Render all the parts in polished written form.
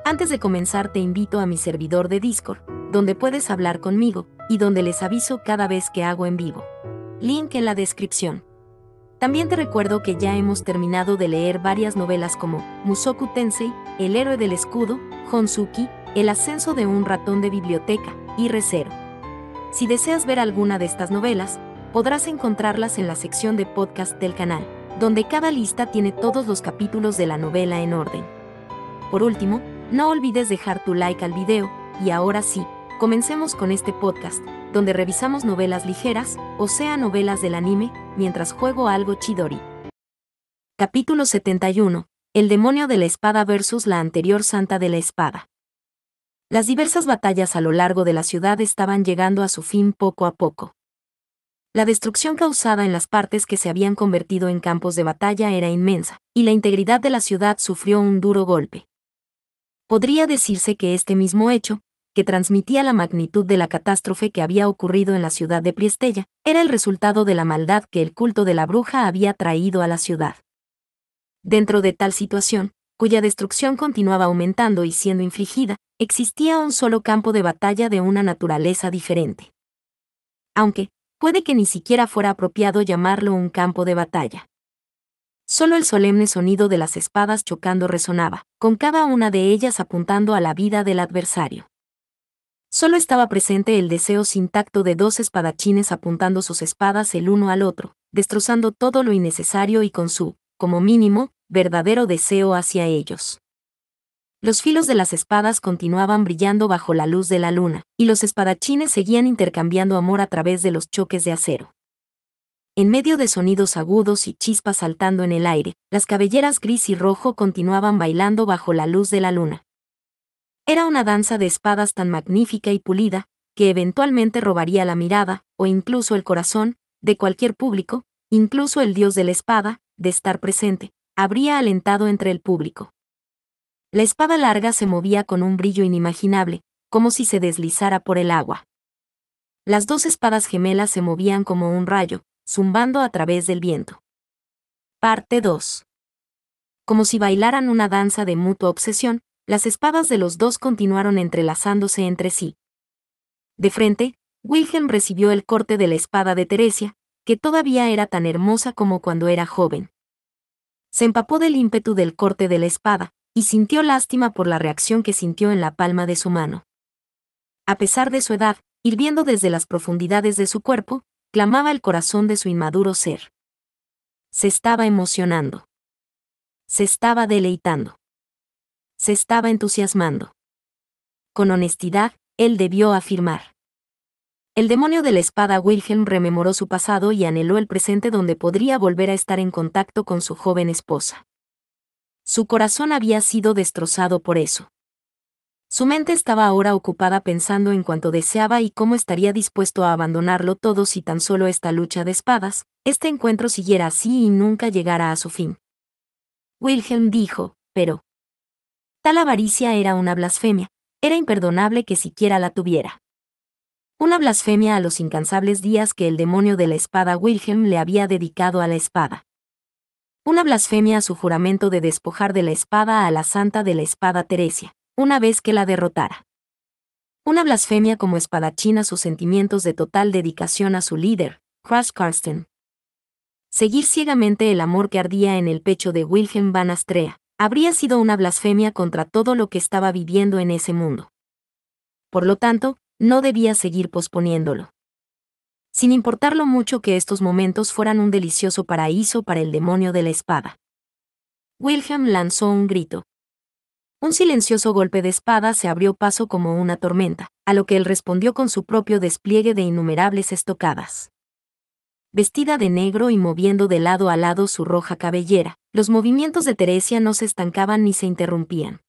Antes de comenzar te invito a mi servidor de Discord, donde puedes hablar conmigo, y donde les aviso cada vez que hago en vivo. Link en la descripción. También te recuerdo que ya hemos terminado de leer varias novelas como Mushoku Tensei, El héroe del escudo, Honsuki, El ascenso de un ratón de biblioteca, y Re:Zero. Si deseas ver alguna de estas novelas, podrás encontrarlas en la sección de podcast del canal, donde cada lista tiene todos los capítulos de la novela en orden. Por último, no olvides dejar tu like al video, y ahora sí, comencemos con este podcast, donde revisamos novelas ligeras, o sea novelas del anime, mientras juego algo Chidori. Capítulo 71. El demonio de la espada versus la anterior santa de la espada. Las diversas batallas a lo largo de la ciudad estaban llegando a su fin poco a poco. La destrucción causada en las partes que se habían convertido en campos de batalla era inmensa, y la integridad de la ciudad sufrió un duro golpe. Podría decirse que este mismo hecho, que transmitía la magnitud de la catástrofe que había ocurrido en la ciudad de Priestella, era el resultado de la maldad que el culto de la bruja había traído a la ciudad. Dentro de tal situación, cuya destrucción continuaba aumentando y siendo infligida, existía un solo campo de batalla de una naturaleza diferente. Aunque, puede que ni siquiera fuera apropiado llamarlo un campo de batalla. Solo el solemne sonido de las espadas chocando resonaba, con cada una de ellas apuntando a la vida del adversario. Solo estaba presente el deseo sin tacto de dos espadachines apuntando sus espadas el uno al otro, destrozando todo lo innecesario y con su, como mínimo, verdadero deseo hacia ellos. Los filos de las espadas continuaban brillando bajo la luz de la luna, y los espadachines seguían intercambiando amor a través de los choques de acero. En medio de sonidos agudos y chispas saltando en el aire, las cabelleras gris y rojo continuaban bailando bajo la luz de la luna. Era una danza de espadas tan magnífica y pulida, que eventualmente robaría la mirada, o incluso el corazón, de cualquier público, incluso el dios de la espada, de estar presente, habría alentado entre el público. La espada larga se movía con un brillo inimaginable, como si se deslizara por el agua. Las dos espadas gemelas se movían como un rayo, zumbando a través del viento. Parte 2. Como si bailaran una danza de mutua obsesión, las espadas de los dos continuaron entrelazándose entre sí. De frente, Wilhelm recibió el corte de la espada de Teresia, que todavía era tan hermosa como cuando era joven. Se empapó del ímpetu del corte de la espada, y sintió lástima por la reacción que sintió en la palma de su mano. A pesar de su edad, hirviendo desde las profundidades de su cuerpo, clamaba el corazón de su inmaduro ser. Se estaba emocionando. Se estaba deleitando. Se estaba entusiasmando. Con honestidad, él debió afirmar. El demonio de la espada Wilhelm rememoró su pasado y anheló el presente donde podría volver a estar en contacto con su joven esposa. Su corazón había sido destrozado por eso. Su mente estaba ahora ocupada pensando en cuánto deseaba y cómo estaría dispuesto a abandonarlo todo si tan solo esta lucha de espadas, este encuentro siguiera así y nunca llegara a su fin. Wilhelm dijo, pero tal avaricia era una blasfemia, era imperdonable que siquiera la tuviera. Una blasfemia a los incansables días que el demonio de la espada Wilhelm le había dedicado a la espada. Una blasfemia a su juramento de despojar de la espada a la santa de la espada Teresia, una vez que la derrotara. Una blasfemia como espadachín a sus sentimientos de total dedicación a su líder, Kras Karsten. Seguir ciegamente el amor que ardía en el pecho de Wilhelm van Astrea, habría sido una blasfemia contra todo lo que estaba viviendo en ese mundo. Por lo tanto, no debía seguir posponiéndolo. Sin importar lo mucho que estos momentos fueran un delicioso paraíso para el demonio de la espada. Wilhelm lanzó un grito. Un silencioso golpe de espada se abrió paso como una tormenta, a lo que él respondió con su propio despliegue de innumerables estocadas. Vestida de negro y moviendo de lado a lado su roja cabellera, los movimientos de Teresia no se estancaban ni se interrumpían.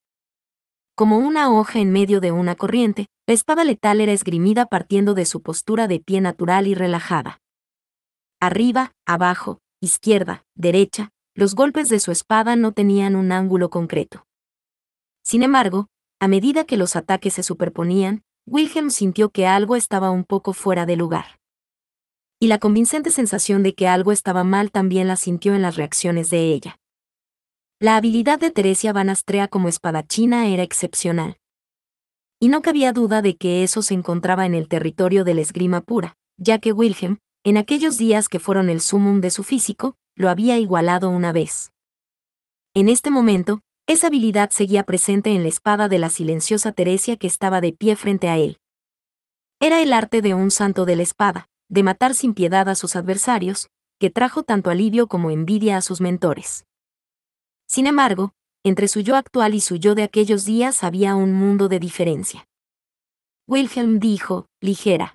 Como una hoja en medio de una corriente, la espada letal era esgrimida partiendo de su postura de pie natural y relajada. Arriba, abajo, izquierda, derecha, los golpes de su espada no tenían un ángulo concreto. Sin embargo, a medida que los ataques se superponían, Wilhelm sintió que algo estaba un poco fuera de lugar. Y la convincente sensación de que algo estaba mal también la sintió en las reacciones de ella. La habilidad de Teresia Van Astrea como espadachina era excepcional. Y no cabía duda de que eso se encontraba en el territorio de la esgrima pura, ya que Wilhelm, en aquellos días que fueron el sumum de su físico, lo había igualado una vez. En este momento, esa habilidad seguía presente en la espada de la silenciosa Teresia que estaba de pie frente a él. Era el arte de un santo de la espada, de matar sin piedad a sus adversarios, que trajo tanto alivio como envidia a sus mentores. Sin embargo, entre su yo actual y su yo de aquellos días había un mundo de diferencia. Wilhelm dijo, ligera.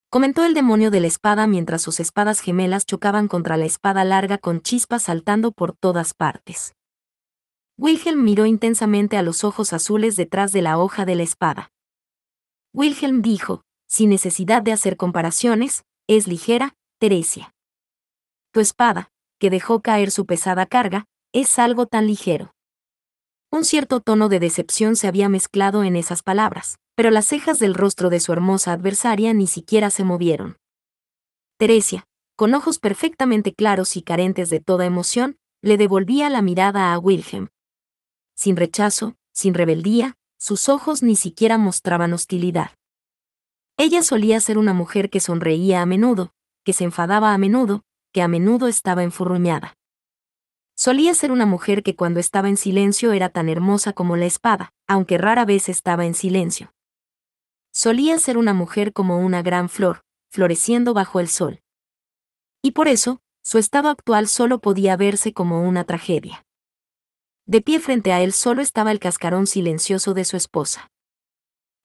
Comentó el demonio de la espada mientras sus espadas gemelas chocaban contra la espada larga con chispas saltando por todas partes. Wilhelm miró intensamente a los ojos azules detrás de la hoja de la espada. Wilhelm dijo, sin necesidad de hacer comparaciones, es ligera, Teresia. Tu espada, que dejó caer su pesada carga, es algo tan ligero. Un cierto tono de decepción se había mezclado en esas palabras, pero las cejas del rostro de su hermosa adversaria ni siquiera se movieron. Teresia, con ojos perfectamente claros y carentes de toda emoción, le devolvía la mirada a Wilhelm. Sin rechazo, sin rebeldía, sus ojos ni siquiera mostraban hostilidad. Ella solía ser una mujer que sonreía a menudo, que se enfadaba a menudo, que a menudo estaba enfurruñada. Solía ser una mujer que cuando estaba en silencio era tan hermosa como la espada, aunque rara vez estaba en silencio. Solía ser una mujer como una gran flor, floreciendo bajo el sol. Y por eso, su estado actual solo podía verse como una tragedia. De pie frente a él solo estaba el cascarón silencioso de su esposa.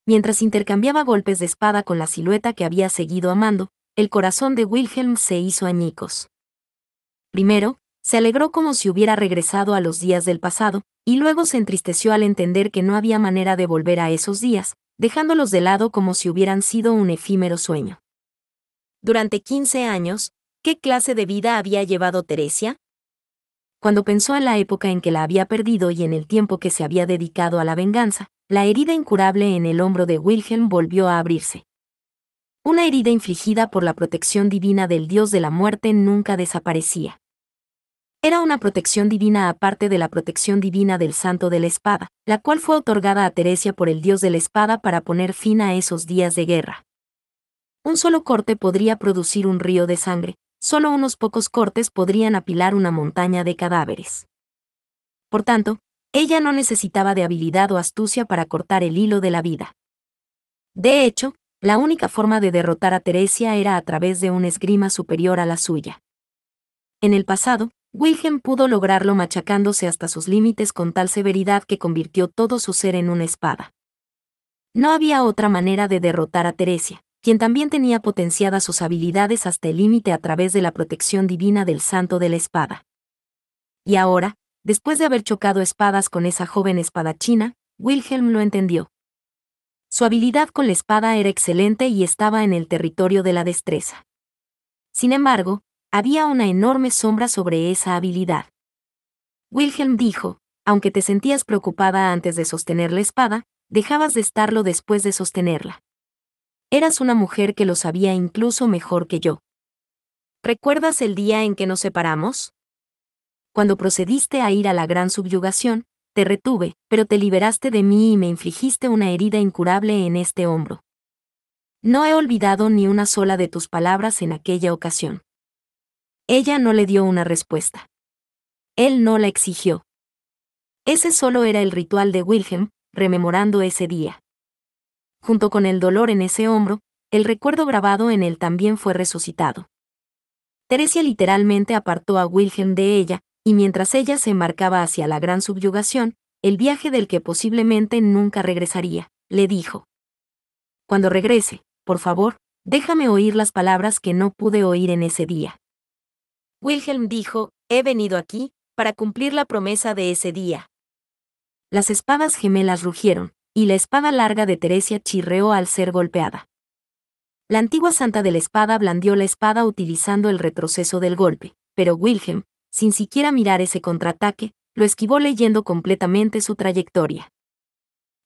Mientras intercambiaba golpes de espada con la silueta que había seguido amando, el corazón de Wilhelm se hizo añicos. Primero, se alegró como si hubiera regresado a los días del pasado, y luego se entristeció al entender que no había manera de volver a esos días, dejándolos de lado como si hubieran sido un efímero sueño. Durante 15 años, ¿qué clase de vida había llevado Teresia? Cuando pensó en la época en que la había perdido y en el tiempo que se había dedicado a la venganza, la herida incurable en el hombro de Wilhelm volvió a abrirse. Una herida infligida por la protección divina del dios de la muerte nunca desaparecía. Era una protección divina aparte de la protección divina del santo de la espada, la cual fue otorgada a Teresia por el dios de la espada para poner fin a esos días de guerra. Un solo corte podría producir un río de sangre, solo unos pocos cortes podrían apilar una montaña de cadáveres. Por tanto, ella no necesitaba de habilidad o astucia para cortar el hilo de la vida. De hecho, la única forma de derrotar a Teresia era a través de una esgrima superior a la suya. En el pasado, Wilhelm pudo lograrlo machacándose hasta sus límites con tal severidad que convirtió todo su ser en una espada. No había otra manera de derrotar a Teresia, quien también tenía potenciadas sus habilidades hasta el límite a través de la protección divina del santo de la espada. Y ahora, después de haber chocado espadas con esa joven espadachina, Wilhelm lo entendió. Su habilidad con la espada era excelente y estaba en el territorio de la destreza. Sin embargo, había una enorme sombra sobre esa habilidad. Wilhelm dijo, aunque te sentías preocupada antes de sostener la espada, dejabas de estarlo después de sostenerla. Eras una mujer que lo sabía incluso mejor que yo. ¿Recuerdas el día en que nos separamos? Cuando procediste a ir a la gran subyugación, te retuve, pero te liberaste de mí y me infligiste una herida incurable en este hombro. No he olvidado ni una sola de tus palabras en aquella ocasión. Ella no le dio una respuesta. Él no la exigió. Ese solo era el ritual de Wilhelm, rememorando ese día. Junto con el dolor en ese hombro, el recuerdo grabado en él también fue resucitado. Teresia literalmente apartó a Wilhelm de ella, y mientras ella se embarcaba hacia la gran subyugación, el viaje del que posiblemente nunca regresaría, le dijo: Cuando regrese, por favor, déjame oír las palabras que no pude oír en ese día. Wilhelm dijo: he venido aquí para cumplir la promesa de ese día. Las espadas gemelas rugieron, y la espada larga de Teresia chirreó al ser golpeada. La antigua santa de la espada blandió la espada utilizando el retroceso del golpe, pero Wilhelm, sin siquiera mirar ese contraataque, lo esquivó leyendo completamente su trayectoria.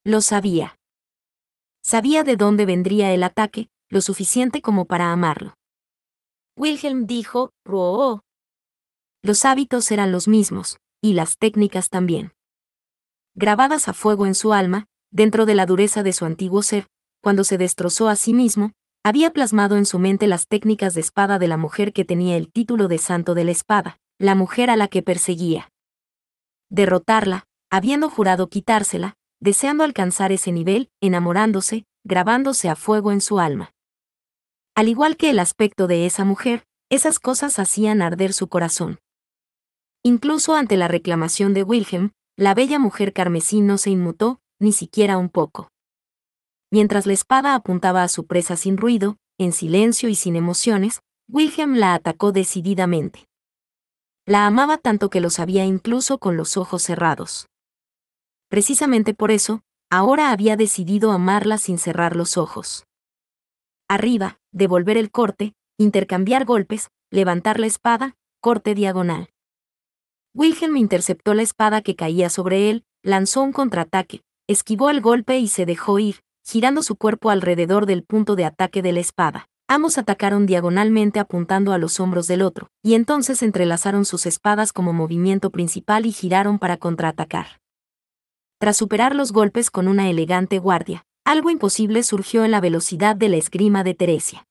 Lo sabía. Sabía de dónde vendría el ataque, lo suficiente como para amarlo. Wilhelm dijo: «Ruo». Los hábitos eran los mismos, y las técnicas también. Grabadas a fuego en su alma, dentro de la dureza de su antiguo ser, cuando se destrozó a sí mismo, había plasmado en su mente las técnicas de espada de la mujer que tenía el título de Santo de la Espada, la mujer a la que perseguía. Derrotarla, habiendo jurado quitársela, deseando alcanzar ese nivel, enamorándose, grabándose a fuego en su alma. Al igual que el aspecto de esa mujer, esas cosas hacían arder su corazón. Incluso ante la reclamación de Wilhelm, la bella mujer carmesí no se inmutó, ni siquiera un poco. Mientras la espada apuntaba a su presa sin ruido, en silencio y sin emociones, Wilhelm la atacó decididamente. La amaba tanto que lo sabía incluso con los ojos cerrados. Precisamente por eso, ahora había decidido amarla sin cerrar los ojos. Arriba, devolver el corte, intercambiar golpes, levantar la espada, corte diagonal. Wilhelm interceptó la espada que caía sobre él, lanzó un contraataque, esquivó el golpe y se dejó ir, girando su cuerpo alrededor del punto de ataque de la espada. Ambos atacaron diagonalmente apuntando a los hombros del otro, y entonces entrelazaron sus espadas como movimiento principal y giraron para contraatacar. Tras superar los golpes con una elegante guardia, algo imposible surgió en la velocidad de la esgrima de Teresia.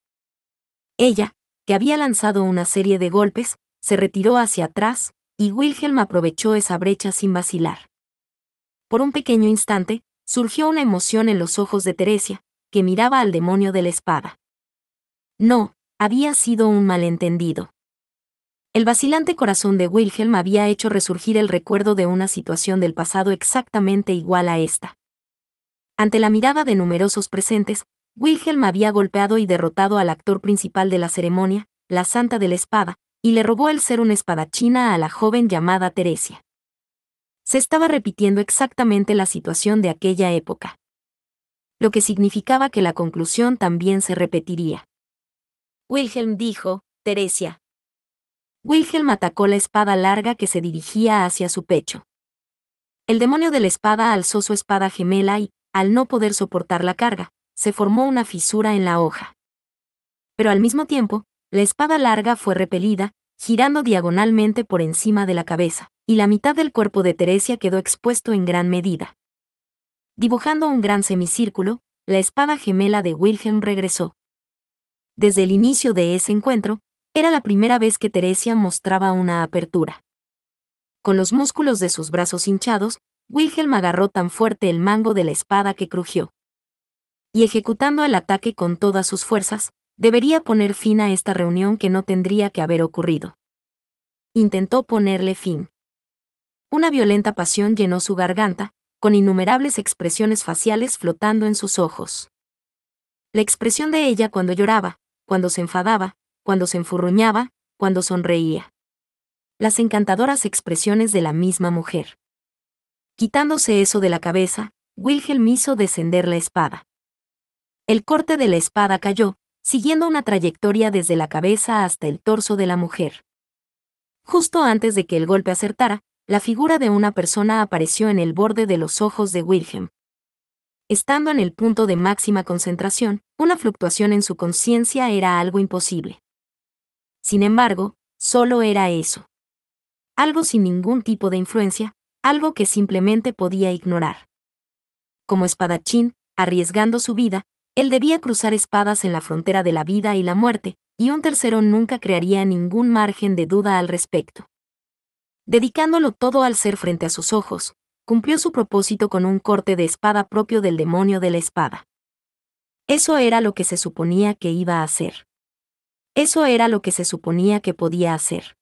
Ella, que había lanzado una serie de golpes, se retiró hacia atrás, y Wilhelm aprovechó esa brecha sin vacilar. Por un pequeño instante, surgió una emoción en los ojos de Teresia, que miraba al demonio de la espada. No, había sido un malentendido. El vacilante corazón de Wilhelm había hecho resurgir el recuerdo de una situación del pasado exactamente igual a esta. Ante la mirada de numerosos presentes, Wilhelm había golpeado y derrotado al actor principal de la ceremonia, la Santa de la Espada, y le robó el ser una espadachina a la joven llamada Teresia. Se estaba repitiendo exactamente la situación de aquella época. Lo que significaba que la conclusión también se repetiría. Wilhelm dijo, Teresia. Wilhelm atacó la espada larga que se dirigía hacia su pecho. El demonio de la espada alzó su espada gemela y, al no poder soportar la carga, se formó una fisura en la hoja. Pero al mismo tiempo, la espada larga fue repelida, girando diagonalmente por encima de la cabeza, y la mitad del cuerpo de Teresia quedó expuesto en gran medida. Dibujando un gran semicírculo, la espada gemela de Wilhelm regresó. Desde el inicio de ese encuentro, era la primera vez que Teresia mostraba una apertura. Con los músculos de sus brazos hinchados, Wilhelm agarró tan fuerte el mango de la espada que crujió. Y ejecutando el ataque con todas sus fuerzas, debería poner fin a esta reunión que no tendría que haber ocurrido. Intentó ponerle fin. Una violenta pasión llenó su garganta, con innumerables expresiones faciales flotando en sus ojos. La expresión de ella cuando lloraba, cuando se enfadaba, cuando se enfurruñaba, cuando sonreía. Las encantadoras expresiones de la misma mujer. Quitándose eso de la cabeza, Wilhelm hizo descender la espada. El corte de la espada cayó, siguiendo una trayectoria desde la cabeza hasta el torso de la mujer. Justo antes de que el golpe acertara, la figura de una persona apareció en el borde de los ojos de Wilhelm. Estando en el punto de máxima concentración, una fluctuación en su conciencia era algo imposible. Sin embargo, solo era eso. Algo sin ningún tipo de influencia, algo que simplemente podía ignorar. Como espadachín, arriesgando su vida, él debía cruzar espadas en la frontera de la vida y la muerte, y un tercero nunca crearía ningún margen de duda al respecto. Dedicándolo todo al ser frente a sus ojos, cumplió su propósito con un corte de espada propio del demonio de la espada. Eso era lo que se suponía que iba a hacer. Eso era lo que se suponía que podía hacer.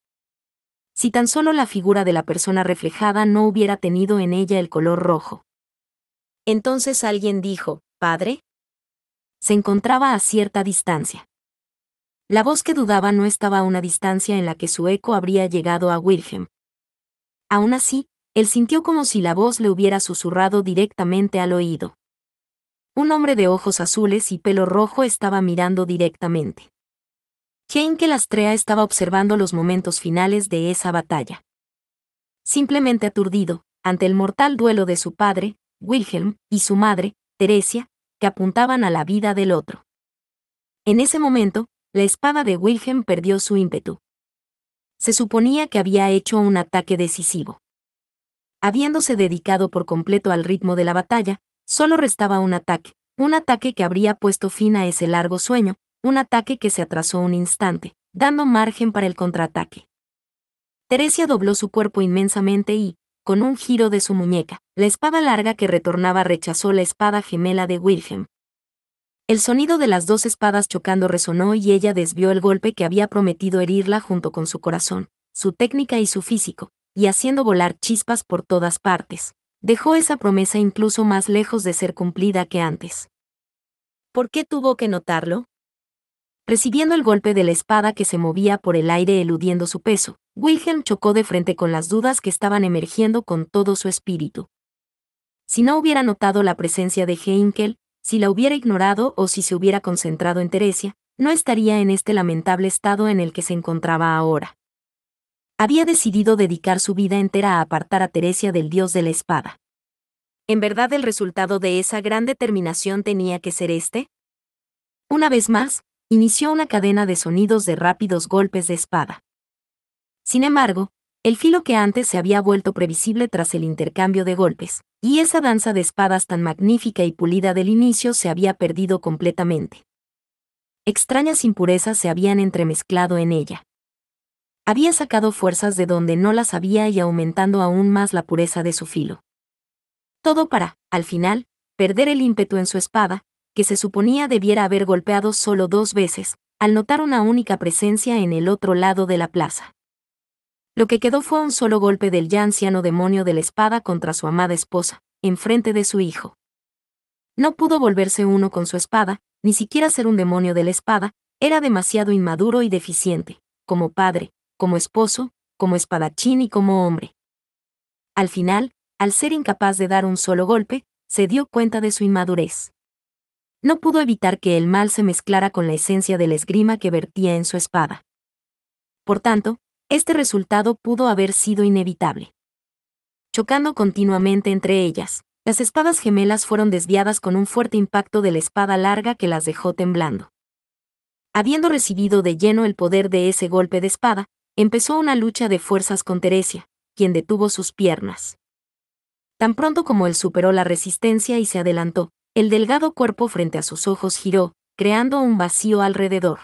Si tan solo la figura de la persona reflejada no hubiera tenido en ella el color rojo. Entonces alguien dijo, ¿Padre? Se encontraba a cierta distancia. La voz que dudaba no estaba a una distancia en la que su eco habría llegado a Wilhelm. Aún así, él sintió como si la voz le hubiera susurrado directamente al oído. Un hombre de ojos azules y pelo rojo estaba mirando directamente. Heinke Lastrea estaba observando los momentos finales de esa batalla. Simplemente aturdido, ante el mortal duelo de su padre, Wilhelm, y su madre, Teresia, que apuntaban a la vida del otro. En ese momento, la espada de Wilhelm perdió su ímpetu. Se suponía que había hecho un ataque decisivo. Habiéndose dedicado por completo al ritmo de la batalla, solo restaba un ataque que habría puesto fin a ese largo sueño, un ataque que se atrasó un instante, dando margen para el contraataque. Teresia dobló su cuerpo inmensamente y, con un giro de su muñeca, la espada larga que retornaba rechazó la espada gemela de Wilhelm. El sonido de las dos espadas chocando resonó y ella desvió el golpe que había prometido herirla junto con su corazón, su técnica y su físico, y haciendo volar chispas por todas partes. Dejó esa promesa incluso más lejos de ser cumplida que antes. ¿Por qué tuvo que notarlo? Recibiendo el golpe de la espada que se movía por el aire eludiendo su peso, Wilhelm chocó de frente con las dudas que estaban emergiendo con todo su espíritu. Si no hubiera notado la presencia de Heinkel, si la hubiera ignorado o si se hubiera concentrado en Teresia, no estaría en este lamentable estado en el que se encontraba ahora. Había decidido dedicar su vida entera a apartar a Teresia del dios de la espada. ¿En verdad el resultado de esa gran determinación tenía que ser este? Una vez más, inició una cadena de sonidos de rápidos golpes de espada. Sin embargo, el filo que antes se había vuelto previsible tras el intercambio de golpes, y esa danza de espadas tan magnífica y pulida del inicio se había perdido completamente. Extrañas impurezas se habían entremezclado en ella. Había sacado fuerzas de donde no las había y aumentando aún más la pureza de su filo. Todo para, al final, perder el ímpetu en su espada, que se suponía debiera haber golpeado solo 2 veces, al notar una única presencia en el otro lado de la plaza. Lo que quedó fue un solo golpe del ya anciano demonio de la espada contra su amada esposa, enfrente de su hijo. No pudo volverse uno con su espada, ni siquiera ser un demonio de la espada, era demasiado inmaduro y deficiente, como padre, como esposo, como espadachín y como hombre. Al final, al ser incapaz de dar un solo golpe, se dio cuenta de su inmadurez. No pudo evitar que el mal se mezclara con la esencia de la esgrima que vertía en su espada. Por tanto, este resultado pudo haber sido inevitable. Chocando continuamente entre ellas, las espadas gemelas fueron desviadas con un fuerte impacto de la espada larga que las dejó temblando. Habiendo recibido de lleno el poder de ese golpe de espada, empezó una lucha de fuerzas con Teresia, quien detuvo sus piernas. Tan pronto como él superó la resistencia y se adelantó, el delgado cuerpo frente a sus ojos giró, creando un vacío alrededor.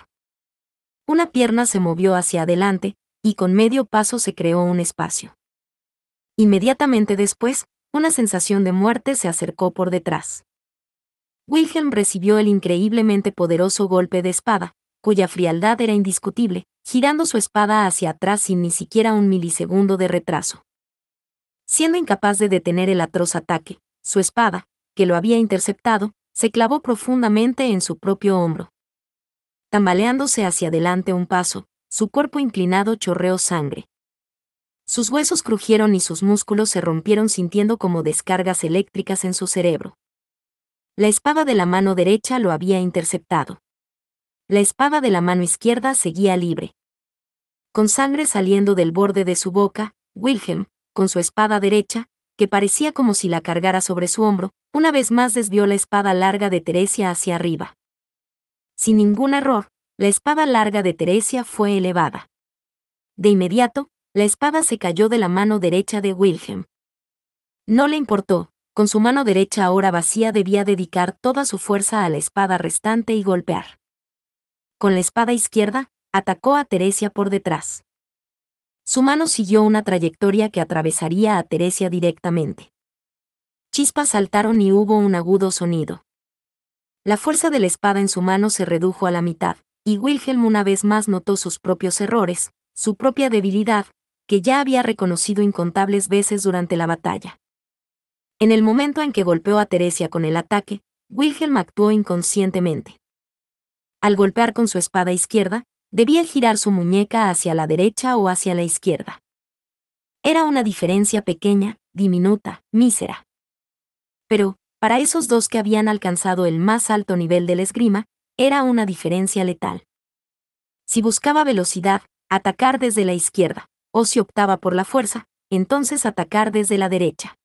Una pierna se movió hacia adelante, y con medio paso se creó un espacio. Inmediatamente después, una sensación de muerte se acercó por detrás. Wilhelm recibió el increíblemente poderoso golpe de espada, cuya frialdad era indiscutible, girando su espada hacia atrás sin ni siquiera un milisegundo de retraso. Siendo incapaz de detener el atroz ataque, su espada, que lo había interceptado, se clavó profundamente en su propio hombro. Tambaleándose hacia adelante un paso, su cuerpo inclinado chorreó sangre. Sus huesos crujieron y sus músculos se rompieron sintiendo como descargas eléctricas en su cerebro. La espada de la mano derecha lo había interceptado. La espada de la mano izquierda seguía libre. Con sangre saliendo del borde de su boca, Wilhelm, con su espada derecha, que parecía como si la cargara sobre su hombro, una vez más desvió la espada larga de Teresia hacia arriba. Sin ningún error, la espada larga de Teresia fue elevada. De inmediato, la espada se cayó de la mano derecha de Wilhelm. No le importó, con su mano derecha ahora vacía debía dedicar toda su fuerza a la espada restante y golpear. Con la espada izquierda, atacó a Teresia por detrás. Su mano siguió una trayectoria que atravesaría a Teresia directamente. Chispas saltaron y hubo un agudo sonido. La fuerza de la espada en su mano se redujo a la mitad, y Wilhelm una vez más notó sus propios errores, su propia debilidad, que ya había reconocido incontables veces durante la batalla. En el momento en que golpeó a Teresia con el ataque, Wilhelm actuó inconscientemente. Al golpear con su espada izquierda, debía girar su muñeca hacia la derecha o hacia la izquierda. Era una diferencia pequeña, diminuta, mísera. Pero, para esos dos que habían alcanzado el más alto nivel del esgrima, era una diferencia letal. Si buscaba velocidad, atacar desde la izquierda, o si optaba por la fuerza, entonces atacar desde la derecha.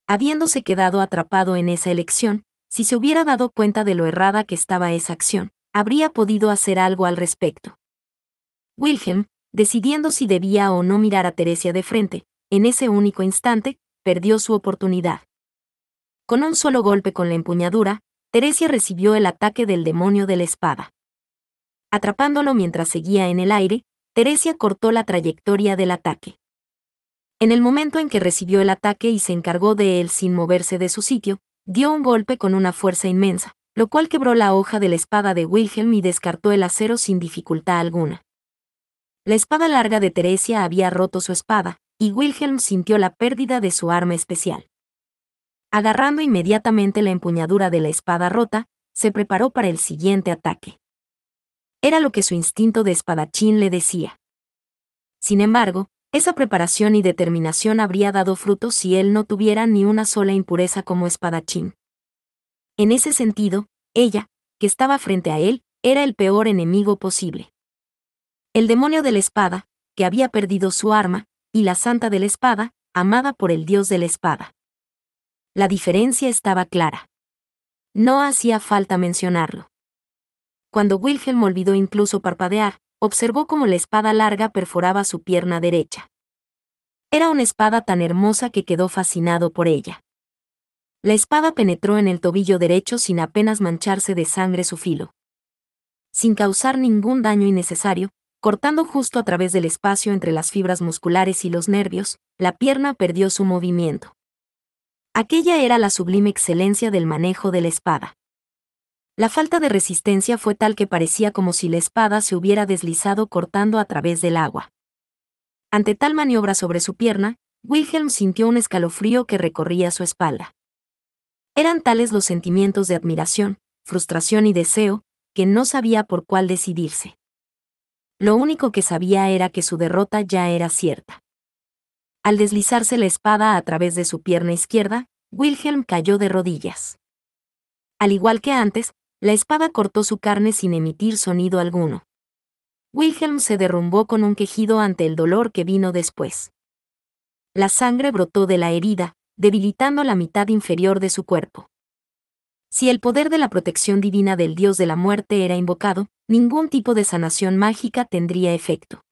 Habiéndose quedado atrapado en esa elección, si se hubiera dado cuenta de lo errada que estaba esa acción, habría podido hacer algo al respecto. Wilhelm, decidiendo si debía o no mirar a Teresia de frente, en ese único instante, perdió su oportunidad. Con un solo golpe con la empuñadura, Teresia recibió el ataque del demonio de la espada. Atrapándolo mientras seguía en el aire, Teresia cortó la trayectoria del ataque. En el momento en que recibió el ataque y se encargó de él sin moverse de su sitio, dio un golpe con una fuerza inmensa, lo cual quebró la hoja de la espada de Wilhelm y descartó el acero sin dificultad alguna. La espada larga de Teresia había roto su espada, y Wilhelm sintió la pérdida de su arma especial. Agarrando inmediatamente la empuñadura de la espada rota, se preparó para el siguiente ataque. Era lo que su instinto de espadachín le decía. Sin embargo, esa preparación y determinación habría dado frutos si él no tuviera ni una sola impureza como espadachín. En ese sentido, ella, que estaba frente a él, era el peor enemigo posible. El demonio de la espada, que había perdido su arma, y la santa de la espada, amada por el dios de la espada. La diferencia estaba clara. No hacía falta mencionarlo. Cuando Wilhelm olvidó incluso parpadear, observó cómo la espada larga perforaba su pierna derecha. Era una espada tan hermosa que quedó fascinado por ella. La espada penetró en el tobillo derecho sin apenas mancharse de sangre su filo. Sin causar ningún daño innecesario, cortando justo a través del espacio entre las fibras musculares y los nervios, la pierna perdió su movimiento. Aquella era la sublime excelencia del manejo de la espada. La falta de resistencia fue tal que parecía como si la espada se hubiera deslizado cortando a través del agua. Ante tal maniobra sobre su pierna, Wilhelm sintió un escalofrío que recorría su espalda. Eran tales los sentimientos de admiración, frustración y deseo, que no sabía por cuál decidirse. Lo único que sabía era que su derrota ya era cierta. Al deslizarse la espada a través de su pierna izquierda, Wilhelm cayó de rodillas. Al igual que antes, la espada cortó su carne sin emitir sonido alguno. Wilhelm se derrumbó con un quejido ante el dolor que vino después. La sangre brotó de la herida, debilitando la mitad inferior de su cuerpo. Si el poder de la protección divina del dios de la muerte era invocado, ningún tipo de sanación mágica tendría efecto.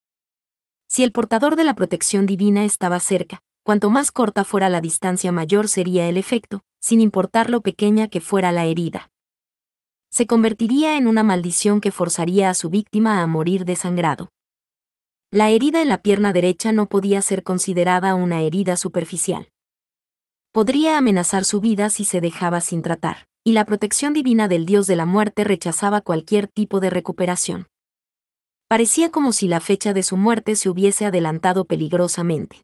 Si el portador de la protección divina estaba cerca, cuanto más corta fuera la distancia mayor sería el efecto, sin importar lo pequeña que fuera la herida. Se convertiría en una maldición que forzaría a su víctima a morir desangrado. La herida en la pierna derecha no podía ser considerada una herida superficial. Podría amenazar su vida si se dejaba sin tratar, y la protección divina del dios de la muerte rechazaba cualquier tipo de recuperación. Parecía como si la fecha de su muerte se hubiese adelantado peligrosamente.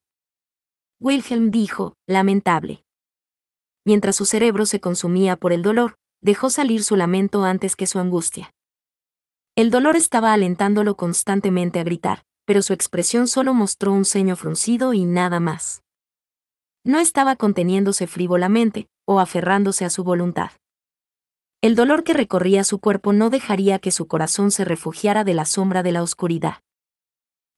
Wilhelm dijo, lamentable. Mientras su cerebro se consumía por el dolor, dejó salir su lamento antes que su angustia. El dolor estaba alentándolo constantemente a gritar, pero su expresión solo mostró un ceño fruncido y nada más. No estaba conteniéndose frívolamente, o aferrándose a su voluntad. El dolor que recorría su cuerpo no dejaría que su corazón se refugiara de la sombra de la oscuridad.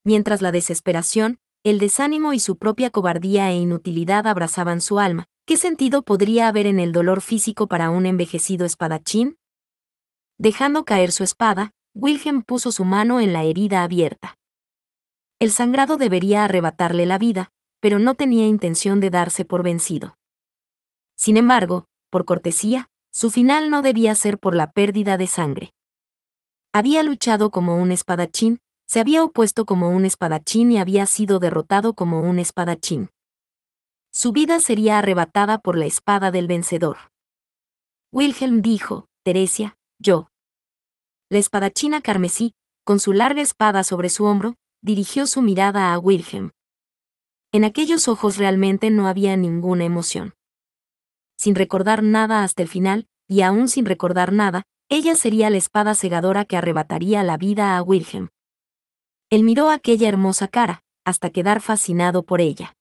Mientras la desesperación, el desánimo y su propia cobardía e inutilidad abrazaban su alma, ¿qué sentido podría haber en el dolor físico para un envejecido espadachín? Dejando caer su espada, Wilhelm puso su mano en la herida abierta. El sangrado debería arrebatarle la vida, pero no tenía intención de darse por vencido. Sin embargo, por cortesía, su final no debía ser por la pérdida de sangre. Había luchado como un espadachín, se había opuesto como un espadachín y había sido derrotado como un espadachín. Su vida sería arrebatada por la espada del vencedor. Wilhelm dijo, Teresia, yo. La espadachina carmesí, con su larga espada sobre su hombro, dirigió su mirada a Wilhelm. En aquellos ojos realmente no había ninguna emoción. Sin recordar nada hasta el final, y aún sin recordar nada, ella sería la espada cegadora que arrebataría la vida a Wilhelm. Él miró aquella hermosa cara, hasta quedar fascinado por ella.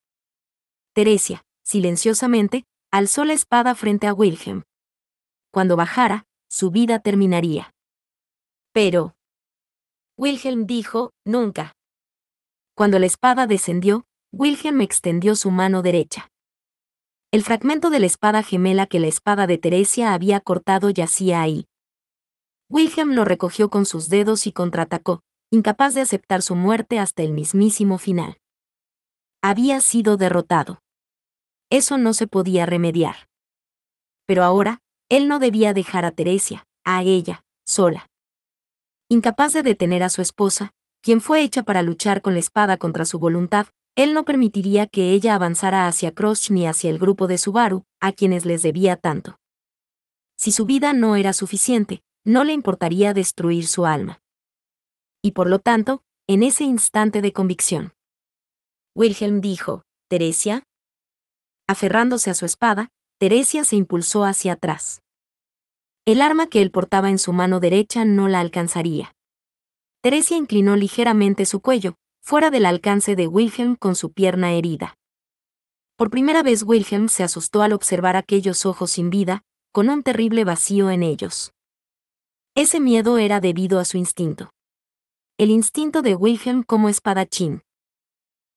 Teresia, silenciosamente, alzó la espada frente a Wilhelm. Cuando bajara, su vida terminaría. Pero Wilhelm dijo, nunca. Cuando la espada descendió, Wilhelm extendió su mano derecha. El fragmento de la espada gemela que la espada de Teresia había cortado yacía ahí. Wilhelm lo recogió con sus dedos y contraatacó, incapaz de aceptar su muerte hasta el mismísimo final. Había sido derrotado. eso no se podía remediar. Pero ahora, él no debía dejar a Teresia, a ella, sola. Incapaz de detener a su esposa, quien fue hecha para luchar con la espada contra su voluntad, él no permitiría que ella avanzara hacia Krosh ni hacia el grupo de Subaru, a quienes les debía tanto. Si su vida no era suficiente, no le importaría destruir su alma. Y por lo tanto, en ese instante de convicción, Wilhelm dijo, «¿Teresia?». Aferrándose a su espada, Teresia se impulsó hacia atrás. El arma que él portaba en su mano derecha no la alcanzaría. Teresia inclinó ligeramente su cuello, fuera del alcance de Wilhelm con su pierna herida. Por primera vez Wilhelm se asustó al observar aquellos ojos sin vida, con un terrible vacío en ellos. Ese miedo era debido a su instinto. El instinto de Wilhelm como espadachín.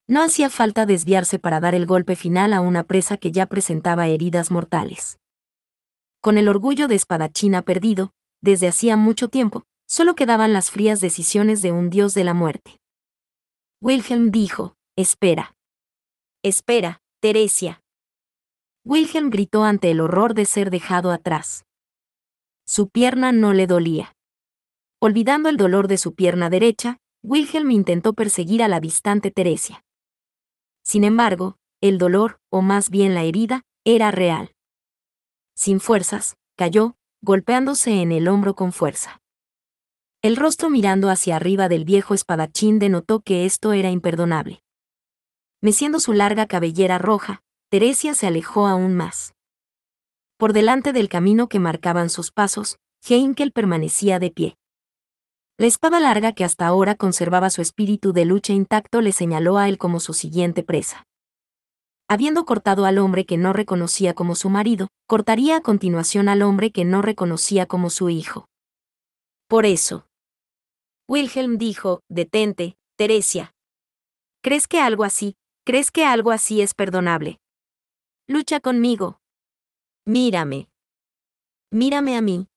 No hacía falta desviarse para dar el golpe final a una presa que ya presentaba heridas mortales. Con el orgullo de espadachina perdido, desde hacía mucho tiempo, solo quedaban las frías decisiones de un dios de la muerte. Wilhelm dijo, «Espera. Espera, Teresia». Wilhelm gritó ante el horror de ser dejado atrás. Su pierna no le dolía. Olvidando el dolor de su pierna derecha, Wilhelm intentó perseguir a la distante Teresia. Sin embargo, el dolor, o más bien la herida, era real. Sin fuerzas, cayó, golpeándose en el hombro con fuerza. El rostro mirando hacia arriba del viejo espadachín denotó que esto era imperdonable. Meciendo su larga cabellera roja, Teresia se alejó aún más. Por delante del camino que marcaban sus pasos, Heinkel permanecía de pie. La espada larga que hasta ahora conservaba su espíritu de lucha intacto le señaló a él como su siguiente presa. Habiendo cortado al hombre que no reconocía como su marido, cortaría a continuación al hombre que no reconocía como su hijo. Por eso, Wilhelm dijo, «Detente, Teresia. ¿Crees que algo así es perdonable? Lucha conmigo. Mírame. Mírame a mí.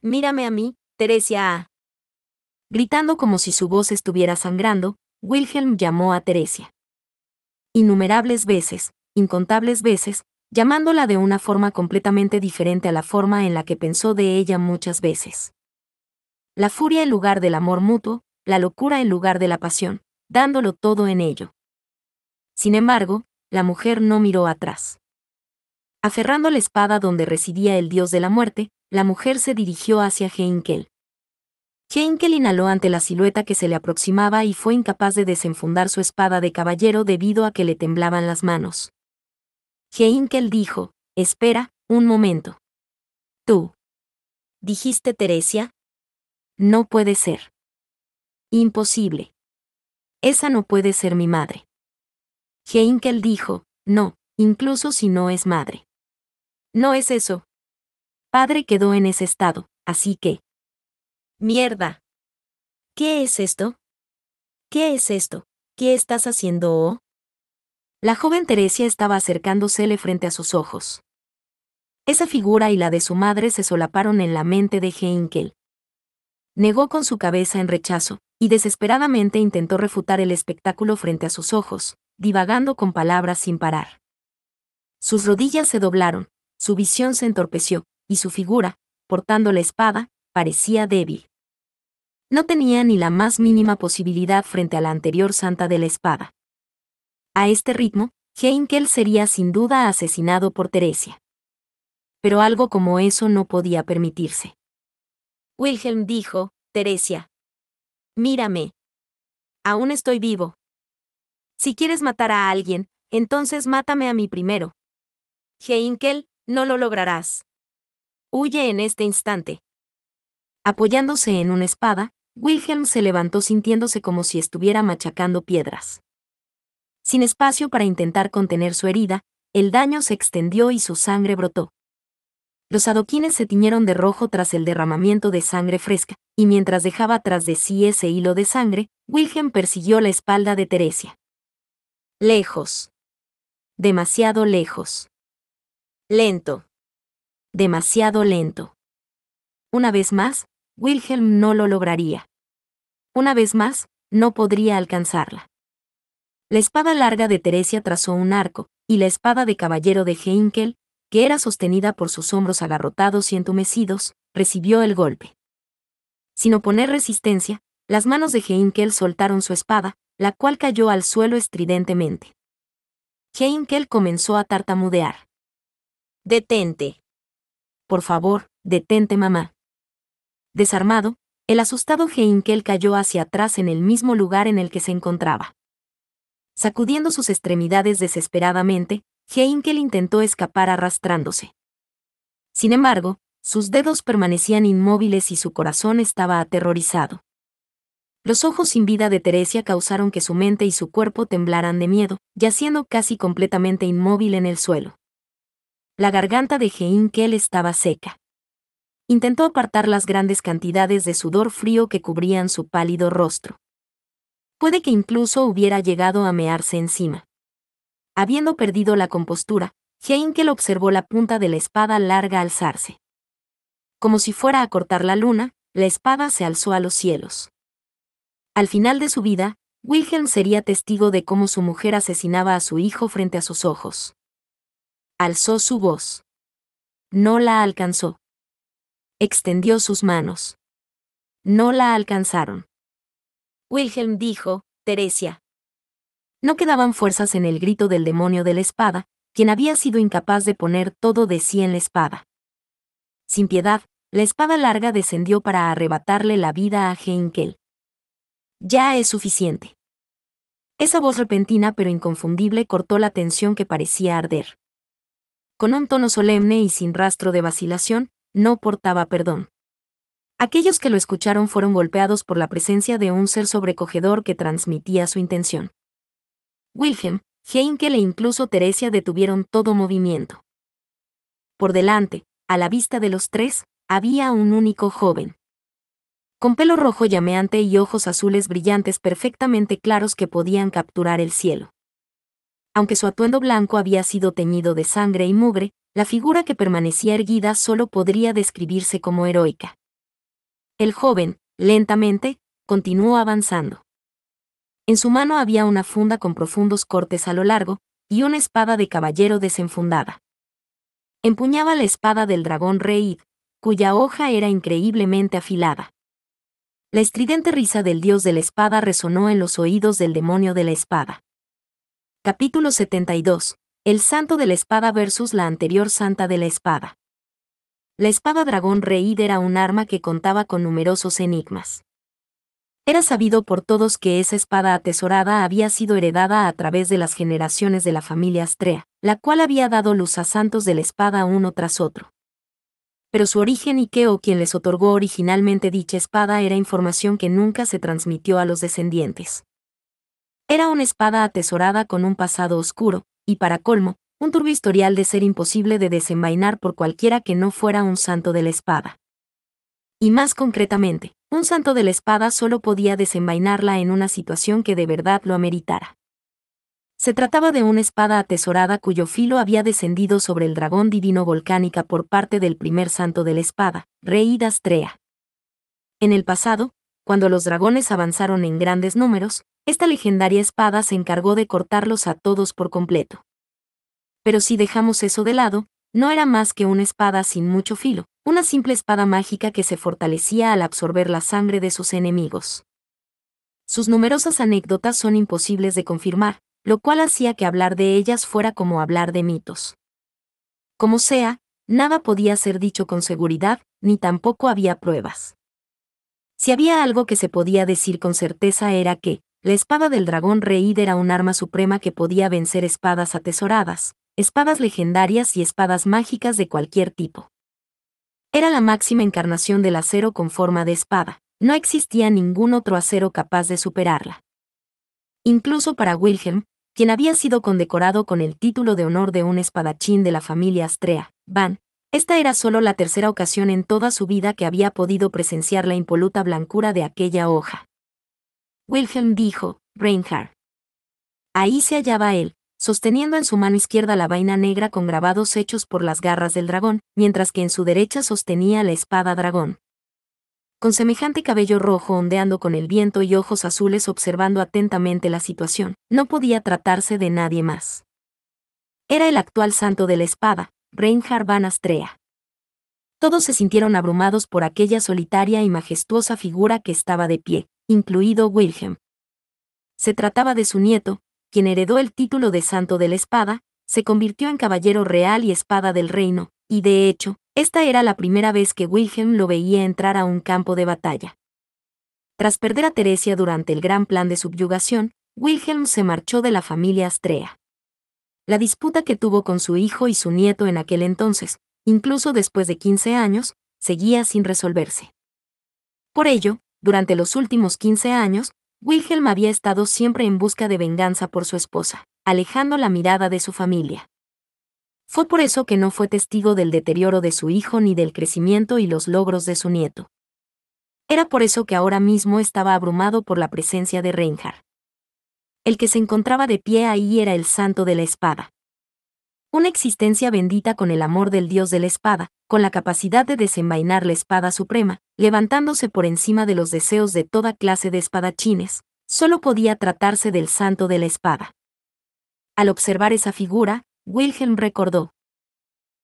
Mírame a mí, Teresia A». Gritando como si su voz estuviera sangrando, Wilhelm llamó a Teresia. Innumerables veces, incontables veces, llamándola de una forma completamente diferente a la forma en la que pensó de ella muchas veces. La furia en lugar del amor mutuo, la locura en lugar de la pasión, dándolo todo en ello. Sin embargo, la mujer no miró atrás. Aferrando la espada donde residía el dios de la muerte, la mujer se dirigió hacia Heinkel. Heinkel inhaló ante la silueta que se le aproximaba y fue incapaz de desenfundar su espada de caballero debido a que le temblaban las manos. Heinkel dijo, «Espera, un momento. ¿Tú dijiste Teresia? No puede ser. Imposible. Esa no puede ser mi madre». Heinkel dijo, «No, incluso si no es madre. No es eso. Padre quedó en ese estado, así que...». «Mierda. ¿Qué es esto? ¿Qué es esto? ¿Qué estás haciendo, oh?». La joven Teresia estaba acercándosele frente a sus ojos. Esa figura y la de su madre se solaparon en la mente de Heinkel. Negó con su cabeza en rechazo, y desesperadamente intentó refutar el espectáculo frente a sus ojos, divagando con palabras sin parar. Sus rodillas se doblaron, su visión se entorpeció, y su figura, portando la espada, parecía débil. No tenía ni la más mínima posibilidad frente a la anterior santa de la espada. A este ritmo, Heinkel sería sin duda asesinado por Teresia. Pero algo como eso no podía permitirse. Wilhelm dijo, «Teresia. Mírame. Aún estoy vivo. Si quieres matar a alguien, entonces mátame a mí primero. Heinkel, no lo lograrás. Huye en este instante». Apoyándose en una espada, Wilhelm se levantó sintiéndose como si estuviera machacando piedras. Sin espacio para intentar contener su herida, el daño se extendió y su sangre brotó. Los adoquines se tiñeron de rojo tras el derramamiento de sangre fresca, y mientras dejaba tras de sí ese hilo de sangre, Wilhelm persiguió la espalda de Teresia. Lejos. Demasiado lejos. Lento. Demasiado lento. Una vez más, Wilhelm no lo lograría. Una vez más, no podría alcanzarla. La espada larga de Teresia trazó un arco, y la espada de caballero de Heinkel, que era sostenida por sus hombros agarrotados y entumecidos, recibió el golpe. Sin oponer resistencia, las manos de Heinkel soltaron su espada, la cual cayó al suelo estridentemente. Heinkel comenzó a tartamudear. «Detente. Por favor, detente, mamá». Desarmado, el asustado Heinkel cayó hacia atrás en el mismo lugar en el que se encontraba. Sacudiendo sus extremidades desesperadamente, Heinkel intentó escapar arrastrándose. Sin embargo, sus dedos permanecían inmóviles y su corazón estaba aterrorizado. Los ojos sin vida de Teresia causaron que su mente y su cuerpo temblaran de miedo, yaciendo casi completamente inmóvil en el suelo. La garganta de Heinkel estaba seca. Intentó apartar las grandes cantidades de sudor frío que cubrían su pálido rostro. Puede que incluso hubiera llegado a mearse encima. Habiendo perdido la compostura, Heinkel observó la punta de la espada larga alzarse. Como si fuera a cortar la luna, la espada se alzó a los cielos. Al final de su vida, Wilhelm sería testigo de cómo su mujer asesinaba a su hijo frente a sus ojos. Alzó su voz. No la alcanzó. Extendió sus manos. No la alcanzaron. Wilhelm dijo: «Teresia». No quedaban fuerzas en el grito del demonio de la espada, quien había sido incapaz de poner todo de sí en la espada. Sin piedad, la espada larga descendió para arrebatarle la vida a Heinkel. «Ya es suficiente». Esa voz repentina pero inconfundible cortó la tensión que parecía arder. Con un tono solemne y sin rastro de vacilación, no portaba perdón. Aquellos que lo escucharon fueron golpeados por la presencia de un ser sobrecogedor que transmitía su intención. Wilhelm, Heinkel e incluso Teresia detuvieron todo movimiento. Por delante, a la vista de los tres, había un único joven. Con pelo rojo llameante y ojos azules brillantes perfectamente claros que podían capturar el cielo. Aunque su atuendo blanco había sido teñido de sangre y mugre, la figura que permanecía erguida solo podría describirse como heroica. El joven, lentamente, continuó avanzando. En su mano había una funda con profundos cortes a lo largo, y una espada de caballero desenfundada. Empuñaba la espada del dragón Reid, cuya hoja era increíblemente afilada. La estridente risa del dios de la espada resonó en los oídos del demonio de la espada. Capítulo 72. El santo de la espada versus la anterior santa de la espada. La espada dragón Reid era un arma que contaba con numerosos enigmas. Era sabido por todos que esa espada atesorada había sido heredada a través de las generaciones de la familia Astrea, la cual había dado luz a santos de la espada uno tras otro. Pero su origen y qué o quien les otorgó originalmente dicha espada era información que nunca se transmitió a los descendientes. Era una espada atesorada con un pasado oscuro, y para colmo, un turbio historial de ser imposible de desenvainar por cualquiera que no fuera un santo de la espada. Y más concretamente, un santo de la espada solo podía desenvainarla en una situación que de verdad lo ameritara. Se trataba de una espada atesorada cuyo filo había descendido sobre el dragón divino volcánica por parte del primer santo de la espada, Reid Astrea. En el pasado, cuando los dragones avanzaron en grandes números, esta legendaria espada se encargó de cortarlos a todos por completo. Pero si dejamos eso de lado, no era más que una espada sin mucho filo, una simple espada mágica que se fortalecía al absorber la sangre de sus enemigos. Sus numerosas anécdotas son imposibles de confirmar, lo cual hacía que hablar de ellas fuera como hablar de mitos. Como sea, nada podía ser dicho con seguridad, ni tampoco había pruebas. Si había algo que se podía decir con certeza era que, la espada del dragón Reid era un arma suprema que podía vencer espadas atesoradas, espadas legendarias y espadas mágicas de cualquier tipo. Era la máxima encarnación del acero con forma de espada, no existía ningún otro acero capaz de superarla. Incluso para Wilhelm, quien había sido condecorado con el título de honor de un espadachín de la familia Astrea, esta era solo la tercera ocasión en toda su vida que había podido presenciar la impoluta blancura de aquella hoja. Wilhelm dijo: «Reinhard». Ahí se hallaba él, sosteniendo en su mano izquierda la vaina negra con grabados hechos por las garras del dragón, mientras que en su derecha sostenía la espada dragón. Con semejante cabello rojo ondeando con el viento y ojos azules observando atentamente la situación, no podía tratarse de nadie más. Era el actual santo de la espada, Reinhard van Astrea. Todos se sintieron abrumados por aquella solitaria y majestuosa figura que estaba de pie, incluido Wilhelm. Se trataba de su nieto, quien heredó el título de santo de la espada, se convirtió en caballero real y espada del reino, y de hecho, esta era la primera vez que Wilhelm lo veía entrar a un campo de batalla. Tras perder a Teresia durante el gran plan de subyugación, Wilhelm se marchó de la familia Astrea. La disputa que tuvo con su hijo y su nieto en aquel entonces, incluso después de 15 años, seguía sin resolverse. Por ello, durante los últimos 15 años, Wilhelm había estado siempre en busca de venganza por su esposa, alejando la mirada de su familia. Fue por eso que no fue testigo del deterioro de su hijo ni del crecimiento y los logros de su nieto. Era por eso que ahora mismo estaba abrumado por la presencia de Reinhard. El que se encontraba de pie ahí era el santo de la espada. Una existencia bendita con el amor del dios de la espada, con la capacidad de desenvainar la espada suprema, levantándose por encima de los deseos de toda clase de espadachines, solo podía tratarse del santo de la espada. Al observar esa figura, Wilhelm recordó.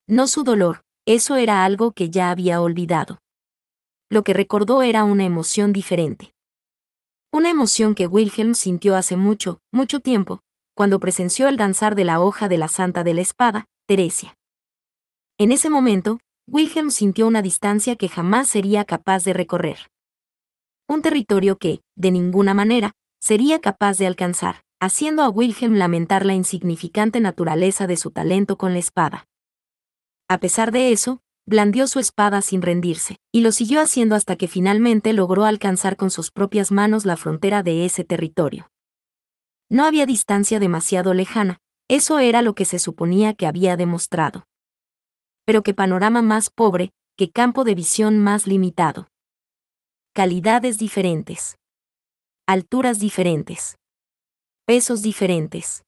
No su dolor, eso era algo que ya había olvidado. Lo que recordó era una emoción diferente. Una emoción que Wilhelm sintió hace mucho, mucho tiempo, cuando presenció el danzar de la hoja de la santa de la espada, Teresia. En ese momento, Wilhelm sintió una distancia que jamás sería capaz de recorrer. Un territorio que, de ninguna manera, sería capaz de alcanzar, haciendo a Wilhelm lamentar la insignificante naturaleza de su talento con la espada. A pesar de eso, blandió su espada sin rendirse, y lo siguió haciendo hasta que finalmente logró alcanzar con sus propias manos la frontera de ese territorio. No había distancia demasiado lejana, eso era lo que se suponía que había demostrado. Pero qué panorama más pobre, qué campo de visión más limitado. Calidades diferentes. Alturas diferentes. Pesos diferentes.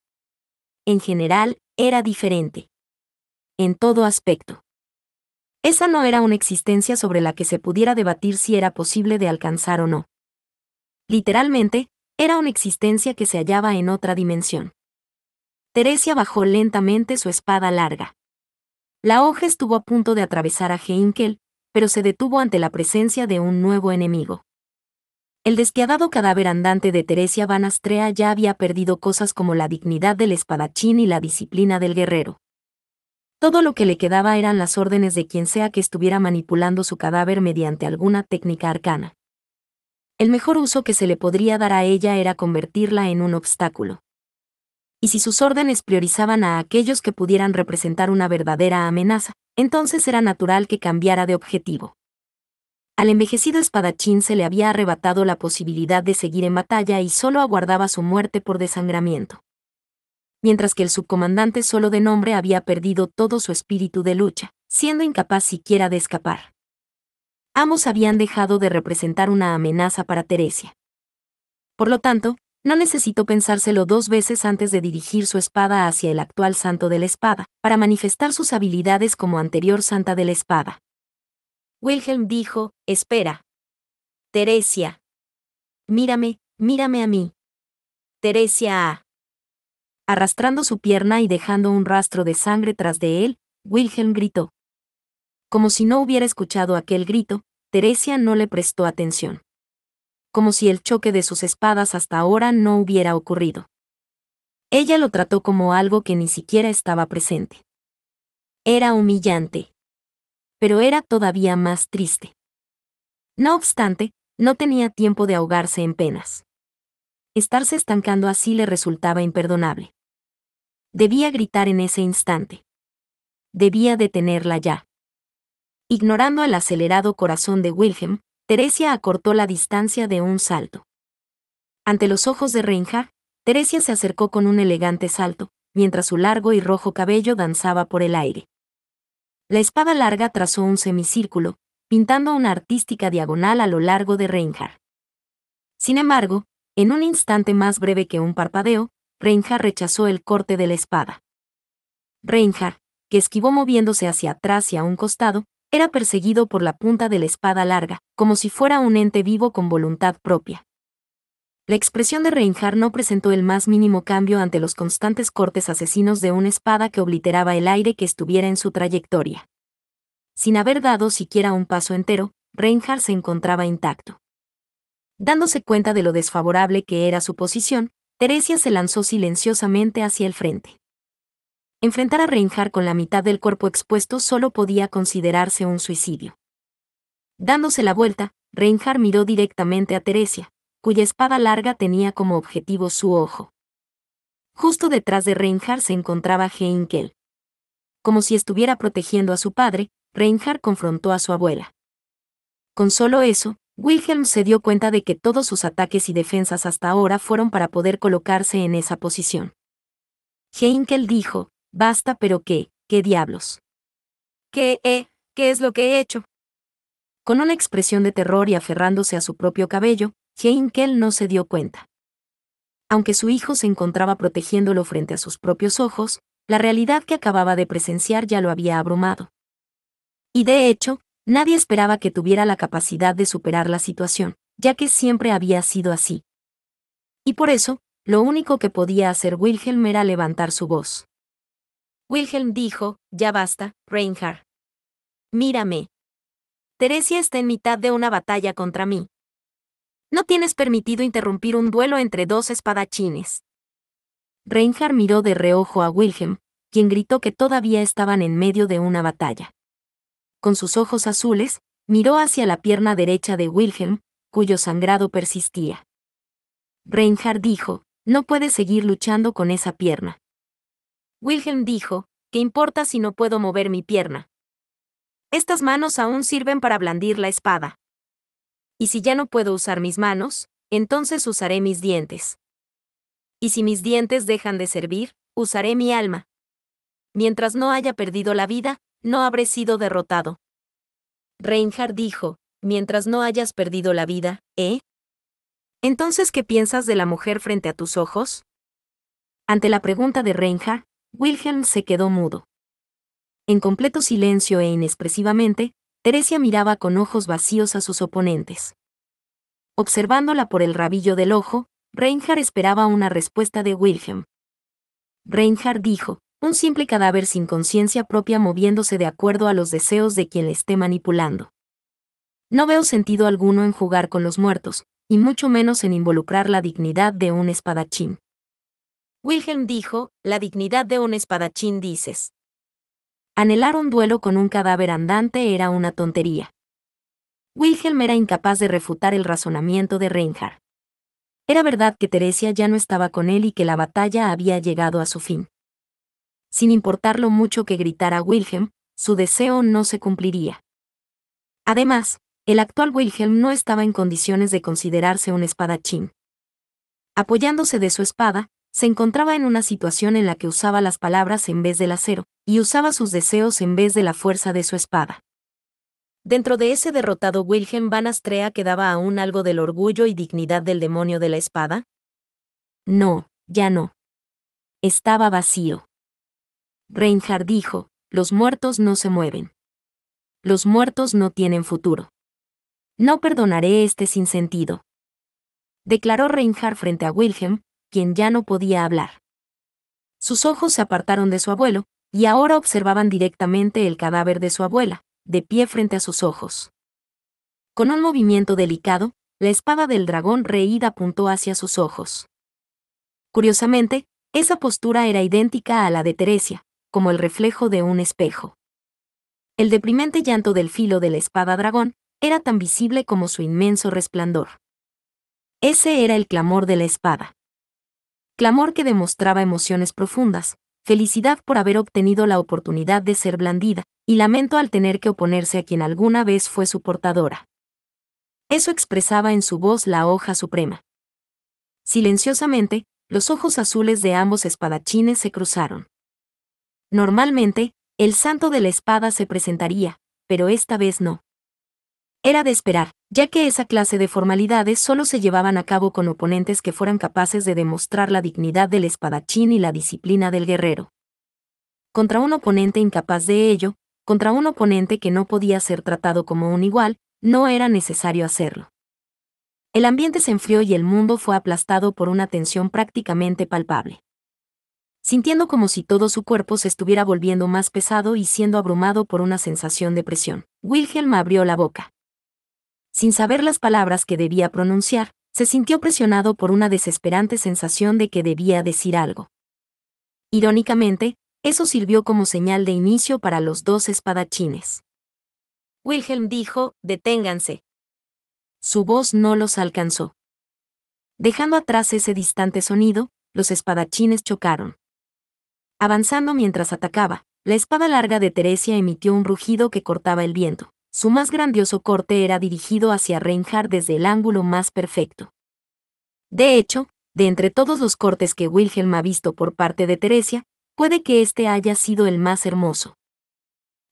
En general, era diferente. En todo aspecto. Esa no era una existencia sobre la que se pudiera debatir si era posible de alcanzar o no. Literalmente, era una existencia que se hallaba en otra dimensión. Teresia bajó lentamente su espada larga. La hoja estuvo a punto de atravesar a Heinkel, pero se detuvo ante la presencia de un nuevo enemigo. El despiadado cadáver andante de Teresia van Astrea ya había perdido cosas como la dignidad del espadachín y la disciplina del guerrero. Todo lo que le quedaba eran las órdenes de quien sea que estuviera manipulando su cadáver mediante alguna técnica arcana. El mejor uso que se le podría dar a ella era convertirla en un obstáculo. Y si sus órdenes priorizaban a aquellos que pudieran representar una verdadera amenaza, entonces era natural que cambiara de objetivo. Al envejecido espadachín se le había arrebatado la posibilidad de seguir en batalla y solo aguardaba su muerte por desangramiento. Mientras que el subcomandante solo de nombre había perdido todo su espíritu de lucha, siendo incapaz siquiera de escapar. Ambos habían dejado de representar una amenaza para Teresia. Por lo tanto, no necesitó pensárselo 2 veces antes de dirigir su espada hacia el actual santo de la espada, para manifestar sus habilidades como anterior santa de la espada. Wilhelm dijo, espera. Teresia. Mírame, mírame a mí. Teresia. Arrastrando su pierna y dejando un rastro de sangre tras de él, Wilhelm gritó. Como si no hubiera escuchado aquel grito, Teresia no le prestó atención. Como si el choque de sus espadas hasta ahora no hubiera ocurrido. Ella lo trató como algo que ni siquiera estaba presente. Era humillante. Pero era todavía más triste. No obstante, no tenía tiempo de ahogarse en penas. Estarse estancando así le resultaba imperdonable. Debía gritar en ese instante. Debía detenerla ya. Ignorando el acelerado corazón de Wilhelm, Teresia acortó la distancia de un salto. Ante los ojos de Reinhard, Teresia se acercó con un elegante salto, mientras su largo y rojo cabello danzaba por el aire. La espada larga trazó un semicírculo, pintando una artística diagonal a lo largo de Reinhard. Sin embargo, en un instante más breve que un parpadeo, Reinhard rechazó el corte de la espada. Reinhard, que esquivó moviéndose hacia atrás y a un costado, era perseguido por la punta de la espada larga, como si fuera un ente vivo con voluntad propia. La expresión de Reinhardt no presentó el más mínimo cambio ante los constantes cortes asesinos de una espada que obliteraba el aire que estuviera en su trayectoria. Sin haber dado siquiera un paso entero, Reinhardt se encontraba intacto. Dándose cuenta de lo desfavorable que era su posición, Teresia se lanzó silenciosamente hacia el frente. Enfrentar a Reinhardt con la mitad del cuerpo expuesto solo podía considerarse un suicidio. Dándose la vuelta, Reinhardt miró directamente a Teresia, cuya espada larga tenía como objetivo su ojo. Justo detrás de Reinhardt se encontraba Heinkel. Como si estuviera protegiendo a su padre, Reinhardt confrontó a su abuela. Con solo eso, Wilhelm se dio cuenta de que todos sus ataques y defensas hasta ahora fueron para poder colocarse en esa posición. Heinkel dijo: «Basta, pero ¿qué diablos? ¿Qué es lo que he hecho?». Con una expresión de terror y aferrándose a su propio cabello, Heinkel no se dio cuenta. Aunque su hijo se encontraba protegiéndolo frente a sus propios ojos, la realidad que acababa de presenciar ya lo había abrumado. Y de hecho, nadie esperaba que tuviera la capacidad de superar la situación, ya que siempre había sido así. Y por eso, lo único que podía hacer Wilhelm era levantar su voz. Wilhelm dijo: «Ya basta, Reinhardt. Mírame. Teresia está en mitad de una batalla contra mí. No tienes permitido interrumpir un duelo entre dos espadachines». Reinhardt miró de reojo a Wilhelm, quien gritó que todavía estaban en medio de una batalla. Con sus ojos azules, miró hacia la pierna derecha de Wilhelm, cuyo sangrado persistía. Reinhardt dijo: «No puedes seguir luchando con esa pierna». Wilhelm dijo: «¿Qué importa si no puedo mover mi pierna? Estas manos aún sirven para blandir la espada. Y si ya no puedo usar mis manos, entonces usaré mis dientes. Y si mis dientes dejan de servir, usaré mi alma. Mientras no haya perdido la vida, no habré sido derrotado». Reinhardt dijo: «Mientras no hayas perdido la vida, ¿eh? Entonces, ¿qué piensas de la mujer frente a tus ojos?». Ante la pregunta de Reinhardt, Wilhelm se quedó mudo. En completo silencio e inexpresivamente, Teresia miraba con ojos vacíos a sus oponentes. Observándola por el rabillo del ojo, Reinhardt esperaba una respuesta de Wilhelm. Reinhardt dijo: «Un simple cadáver sin conciencia propia moviéndose de acuerdo a los deseos de quien le esté manipulando. No veo sentido alguno en jugar con los muertos, y mucho menos en involucrar la dignidad de un espadachín». Wilhelm dijo: «La dignidad de un espadachín, dices». Anhelar un duelo con un cadáver andante era una tontería. Wilhelm era incapaz de refutar el razonamiento de Reinhardt. Era verdad que Teresia ya no estaba con él y que la batalla había llegado a su fin. Sin importar lo mucho que gritara Wilhelm, su deseo no se cumpliría. Además, el actual Wilhelm no estaba en condiciones de considerarse un espadachín. Apoyándose de su espada, se encontraba en una situación en la que usaba las palabras en vez del acero, y usaba sus deseos en vez de la fuerza de su espada. Dentro de ese derrotado Wilhelm van Astrea quedaba aún algo del orgullo y dignidad del demonio de la espada. No, ya no. Estaba vacío. Reinhardt dijo: «Los muertos no se mueven. Los muertos no tienen futuro. No perdonaré este sinsentido», declaró Reinhardt frente a Wilhelm, quien ya no podía hablar. Sus ojos se apartaron de su abuelo, y ahora observaban directamente el cadáver de su abuela, de pie frente a sus ojos. Con un movimiento delicado, la espada del dragón Reid apuntó hacia sus ojos. Curiosamente, esa postura era idéntica a la de Teresia, como el reflejo de un espejo. El deprimente llanto del filo de la espada dragón era tan visible como su inmenso resplandor. Ese era el clamor de la espada. Clamor que demostraba emociones profundas, felicidad por haber obtenido la oportunidad de ser blandida, y lamento al tener que oponerse a quien alguna vez fue su portadora. Eso expresaba en su voz la hoja suprema. Silenciosamente, los ojos azules de ambos espadachines se cruzaron. Normalmente, el santo de la espada se presentaría, pero esta vez no. Era de esperar, ya que esa clase de formalidades solo se llevaban a cabo con oponentes que fueran capaces de demostrar la dignidad del espadachín y la disciplina del guerrero. Contra un oponente incapaz de ello, contra un oponente que no podía ser tratado como un igual, no era necesario hacerlo. El ambiente se enfrió y el mundo fue aplastado por una tensión prácticamente palpable. Sintiendo como si todo su cuerpo se estuviera volviendo más pesado y siendo abrumado por una sensación de presión, Wilhelm abrió la boca. Sin saber las palabras que debía pronunciar, se sintió presionado por una desesperante sensación de que debía decir algo. Irónicamente, eso sirvió como señal de inicio para los dos espadachines. Wilhelm dijo: «Deténganse». Su voz no los alcanzó. Dejando atrás ese distante sonido, los espadachines chocaron. Avanzando mientras atacaba, la espada larga de Teresia emitió un rugido que cortaba el viento. Su más grandioso corte era dirigido hacia Reinhard desde el ángulo más perfecto. De hecho, de entre todos los cortes que Wilhelm ha visto por parte de Teresia, puede que este haya sido el más hermoso.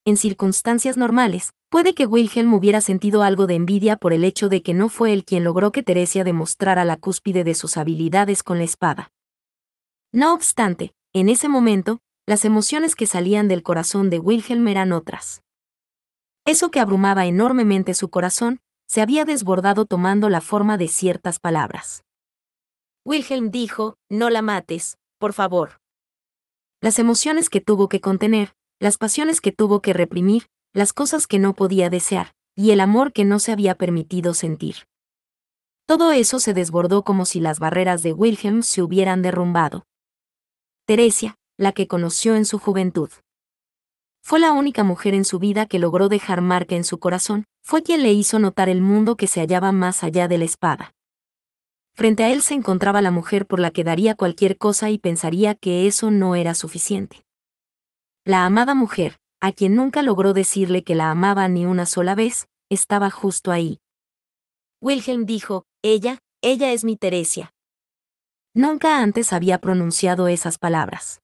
En circunstancias normales, puede que Wilhelm hubiera sentido algo de envidia por el hecho de que no fue él quien logró que Teresia demostrara la cúspide de sus habilidades con la espada. No obstante, en ese momento, las emociones que salían del corazón de Wilhelm eran otras. Eso que abrumaba enormemente su corazón, se había desbordado tomando la forma de ciertas palabras. Wilhelm dijo: «No la mates, por favor». Las emociones que tuvo que contener, las pasiones que tuvo que reprimir, las cosas que no podía desear, y el amor que no se había permitido sentir. Todo eso se desbordó como si las barreras de Wilhelm se hubieran derrumbado. Teresia, la que conoció en su juventud. Fue la única mujer en su vida que logró dejar marca en su corazón, fue quien le hizo notar el mundo que se hallaba más allá de la espada. Frente a él se encontraba la mujer por la que daría cualquier cosa y pensaría que eso no era suficiente. La amada mujer, a quien nunca logró decirle que la amaba ni una sola vez, estaba justo ahí. Wilhelm dijo: ella es mi Teresia. Nunca antes había pronunciado esas palabras.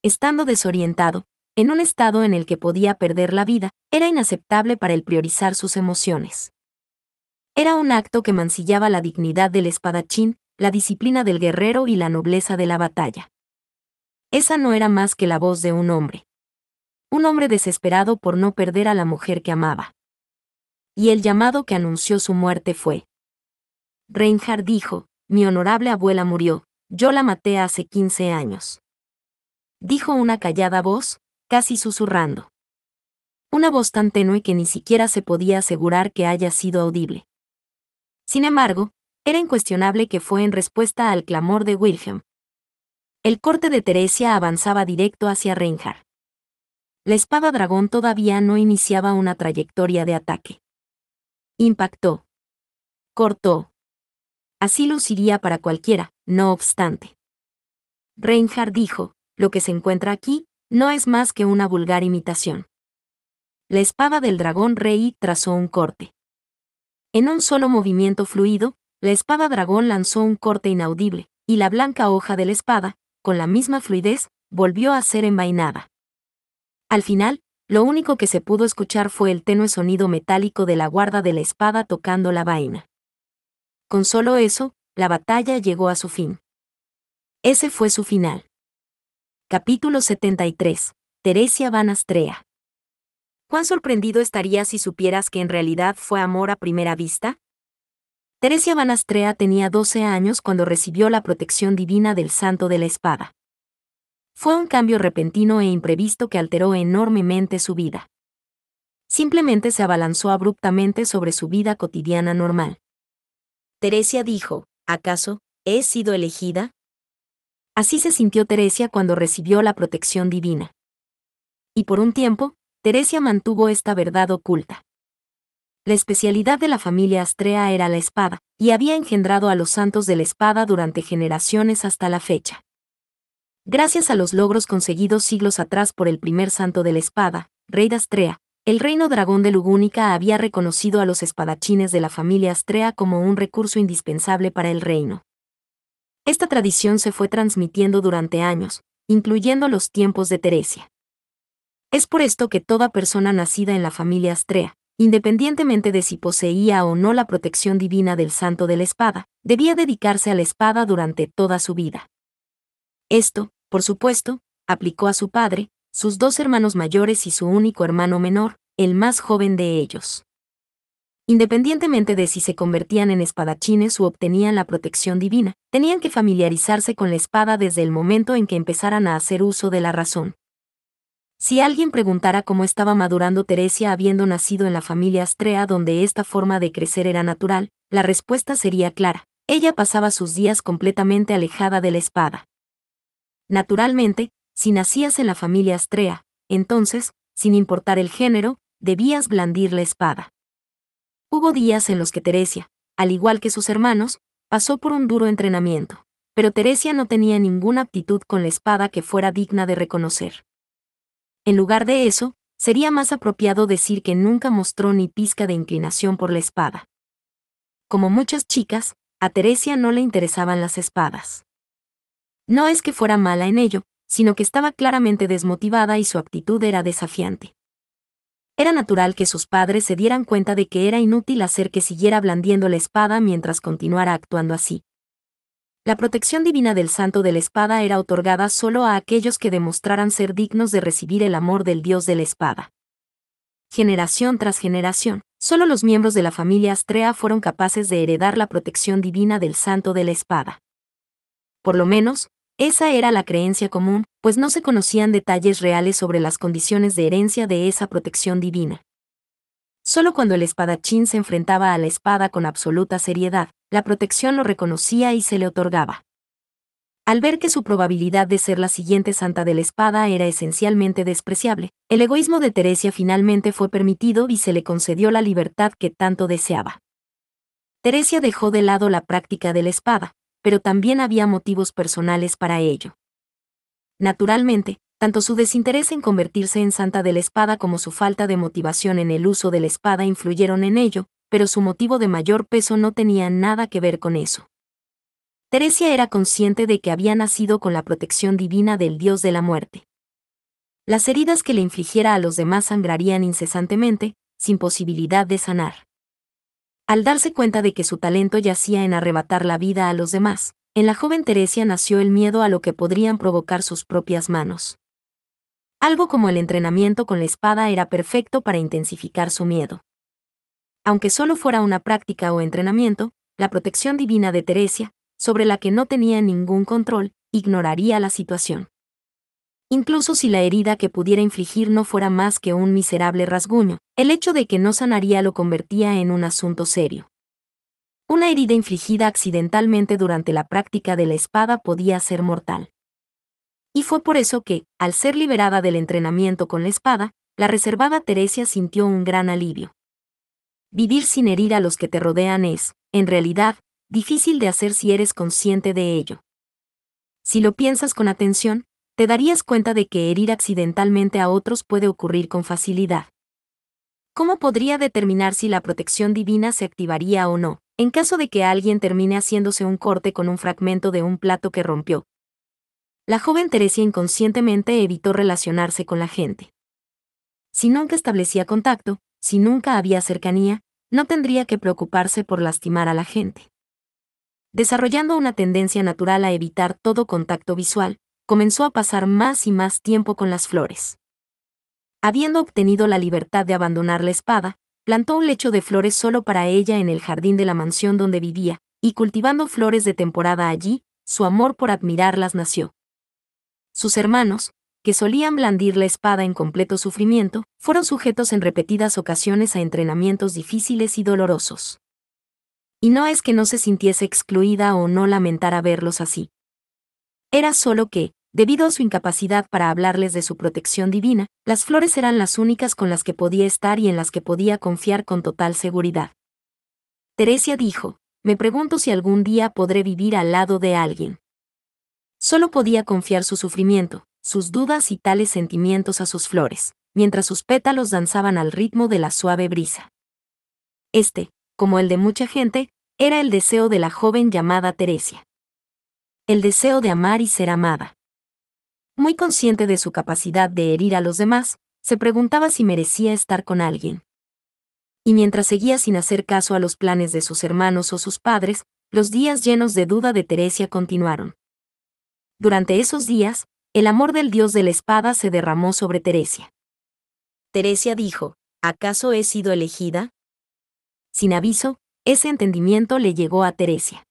Estando desorientado, en un estado en el que podía perder la vida, era inaceptable para él priorizar sus emociones. Era un acto que mancillaba la dignidad del espadachín, la disciplina del guerrero y la nobleza de la batalla. Esa no era más que la voz de un hombre. Un hombre desesperado por no perder a la mujer que amaba. Y el llamado que anunció su muerte fue. Reinhard dijo: «Mi honorable abuela murió, yo la maté hace 15 años». Dijo una callada voz, casi susurrando. Una voz tan tenue que ni siquiera se podía asegurar que haya sido audible. Sin embargo, era incuestionable que fue en respuesta al clamor de Wilhelm. El corte de Teresia avanzaba directo hacia Reinhard. La espada dragón todavía no iniciaba una trayectoria de ataque. Impactó. Cortó. Así luciría para cualquiera, no obstante. Reinhard dijo: «Lo que se encuentra aquí, no es más que una vulgar imitación». La espada del dragón rey trazó un corte. En un solo movimiento fluido, la espada dragón lanzó un corte inaudible, y la blanca hoja de la espada, con la misma fluidez, volvió a ser envainada. Al final, lo único que se pudo escuchar fue el tenue sonido metálico de la guarda de la espada tocando la vaina. Con solo eso, la batalla llegó a su fin. Ese fue su final. Capítulo 73. Teresia Van Astrea. ¿Cuán sorprendido estarías si supieras que en realidad fue amor a primera vista? Teresia Van Astrea tenía 12 años cuando recibió la protección divina del Santo de la Espada. Fue un cambio repentino e imprevisto que alteró enormemente su vida. Simplemente se abalanzó abruptamente sobre su vida cotidiana normal. Teresia dijo: «¿Acaso he sido elegida?». Así se sintió Teresia cuando recibió la protección divina. Y por un tiempo, Teresia mantuvo esta verdad oculta. La especialidad de la familia Astrea era la espada, y había engendrado a los santos de la espada durante generaciones hasta la fecha. Gracias a los logros conseguidos siglos atrás por el primer santo de la espada, rey de Astrea, el reino dragón de Lugúnica había reconocido a los espadachines de la familia Astrea como un recurso indispensable para el reino. Esta tradición se fue transmitiendo durante años, incluyendo los tiempos de Teresia. Es por esto que toda persona nacida en la familia Astrea, independientemente de si poseía o no la protección divina del Santo de la Espada, debía dedicarse a la espada durante toda su vida. Esto, por supuesto, aplicó a su padre, sus dos hermanos mayores y su único hermano menor, el más joven de ellos. Independientemente de si se convertían en espadachines u obtenían la protección divina, tenían que familiarizarse con la espada desde el momento en que empezaran a hacer uso de la razón. Si alguien preguntara cómo estaba madurando Teresia habiendo nacido en la familia Astrea donde esta forma de crecer era natural, la respuesta sería clara. Ella pasaba sus días completamente alejada de la espada. Naturalmente, si nacías en la familia Astrea, entonces, sin importar el género, debías blandir la espada. Hubo días en los que Teresia, al igual que sus hermanos, pasó por un duro entrenamiento, pero Teresia no tenía ninguna aptitud con la espada que fuera digna de reconocer. En lugar de eso, sería más apropiado decir que nunca mostró ni pizca de inclinación por la espada. Como muchas chicas, a Teresia no le interesaban las espadas. No es que fuera mala en ello, sino que estaba claramente desmotivada y su actitud era desafiante. Era natural que sus padres se dieran cuenta de que era inútil hacer que siguiera blandiendo la espada mientras continuara actuando así. La protección divina del Santo de la Espada era otorgada solo a aquellos que demostraran ser dignos de recibir el amor del Dios de la Espada. Generación tras generación, solo los miembros de la familia Astrea fueron capaces de heredar la protección divina del Santo de la Espada. Por lo menos, esa era la creencia común, pues no se conocían detalles reales sobre las condiciones de herencia de esa protección divina. Solo cuando el espadachín se enfrentaba a la espada con absoluta seriedad, la protección lo reconocía y se le otorgaba. Al ver que su probabilidad de ser la siguiente santa de la espada era esencialmente despreciable, el egoísmo de Teresia finalmente fue permitido y se le concedió la libertad que tanto deseaba. Teresia dejó de lado la práctica de la espada, pero también había motivos personales para ello. Naturalmente, tanto su desinterés en convertirse en santa de la espada como su falta de motivación en el uso de la espada influyeron en ello, pero su motivo de mayor peso no tenía nada que ver con eso. Teresia era consciente de que había nacido con la protección divina del dios de la muerte. Las heridas que le infligiera a los demás sangrarían incesantemente, sin posibilidad de sanar. Al darse cuenta de que su talento yacía en arrebatar la vida a los demás, en la joven Teresia nació el miedo a lo que podrían provocar sus propias manos. Algo como el entrenamiento con la espada era perfecto para intensificar su miedo. Aunque solo fuera una práctica o entrenamiento, la protección divina de Teresia, sobre la que no tenía ningún control, ignoraría la situación. Incluso si la herida que pudiera infligir no fuera más que un miserable rasguño, el hecho de que no sanaría lo convertía en un asunto serio. Una herida infligida accidentalmente durante la práctica de la espada podía ser mortal. Y fue por eso que, al ser liberada del entrenamiento con la espada, la reservada Teresia sintió un gran alivio. Vivir sin herir a los que te rodean es, en realidad, difícil de hacer si eres consciente de ello. Si lo piensas con atención, te darías cuenta de que herir accidentalmente a otros puede ocurrir con facilidad. ¿Cómo podría determinar si la protección divina se activaría o no, en caso de que alguien termine haciéndose un corte con un fragmento de un plato que rompió? La joven Teresia inconscientemente evitó relacionarse con la gente. Si nunca establecía contacto, si nunca había cercanía, no tendría que preocuparse por lastimar a la gente. Desarrollando una tendencia natural a evitar todo contacto visual, comenzó a pasar más y más tiempo con las flores. Habiendo obtenido la libertad de abandonar la espada, plantó un lecho de flores solo para ella en el jardín de la mansión donde vivía, y cultivando flores de temporada allí, su amor por admirarlas nació. Sus hermanos, que solían blandir la espada en completo sufrimiento, fueron sujetos en repetidas ocasiones a entrenamientos difíciles y dolorosos. Y no es que no se sintiese excluida o no lamentara verlos así. Era solo que, debido a su incapacidad para hablarles de su protección divina, las flores eran las únicas con las que podía estar y en las que podía confiar con total seguridad. Teresia dijo, me pregunto si algún día podré vivir al lado de alguien. Solo podía confiar su sufrimiento, sus dudas y tales sentimientos a sus flores, mientras sus pétalos danzaban al ritmo de la suave brisa. Este, como el de mucha gente, era el deseo de la joven llamada Teresia. El deseo de amar y ser amada. Muy consciente de su capacidad de herir a los demás, se preguntaba si merecía estar con alguien. Y mientras seguía sin hacer caso a los planes de sus hermanos o sus padres, los días llenos de duda de Teresia continuaron. Durante esos días, el amor del dios de la espada se derramó sobre Teresia. Teresia dijo, ¿acaso he sido elegida? Sin aviso, ese entendimiento le llegó a Teresia.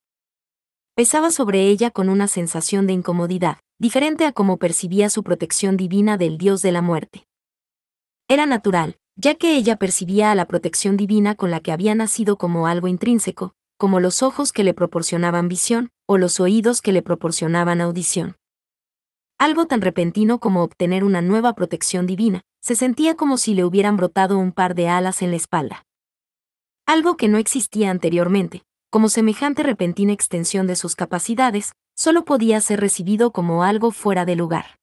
Pesaba sobre ella con una sensación de incomodidad, diferente a cómo percibía su protección divina del dios de la muerte. Era natural, ya que ella percibía a la protección divina con la que había nacido como algo intrínseco, como los ojos que le proporcionaban visión, o los oídos que le proporcionaban audición. Algo tan repentino como obtener una nueva protección divina, se sentía como si le hubieran brotado un par de alas en la espalda. Algo que no existía anteriormente, como semejante repentina extensión de sus capacidades, solo podía ser recibido como algo fuera de lugar.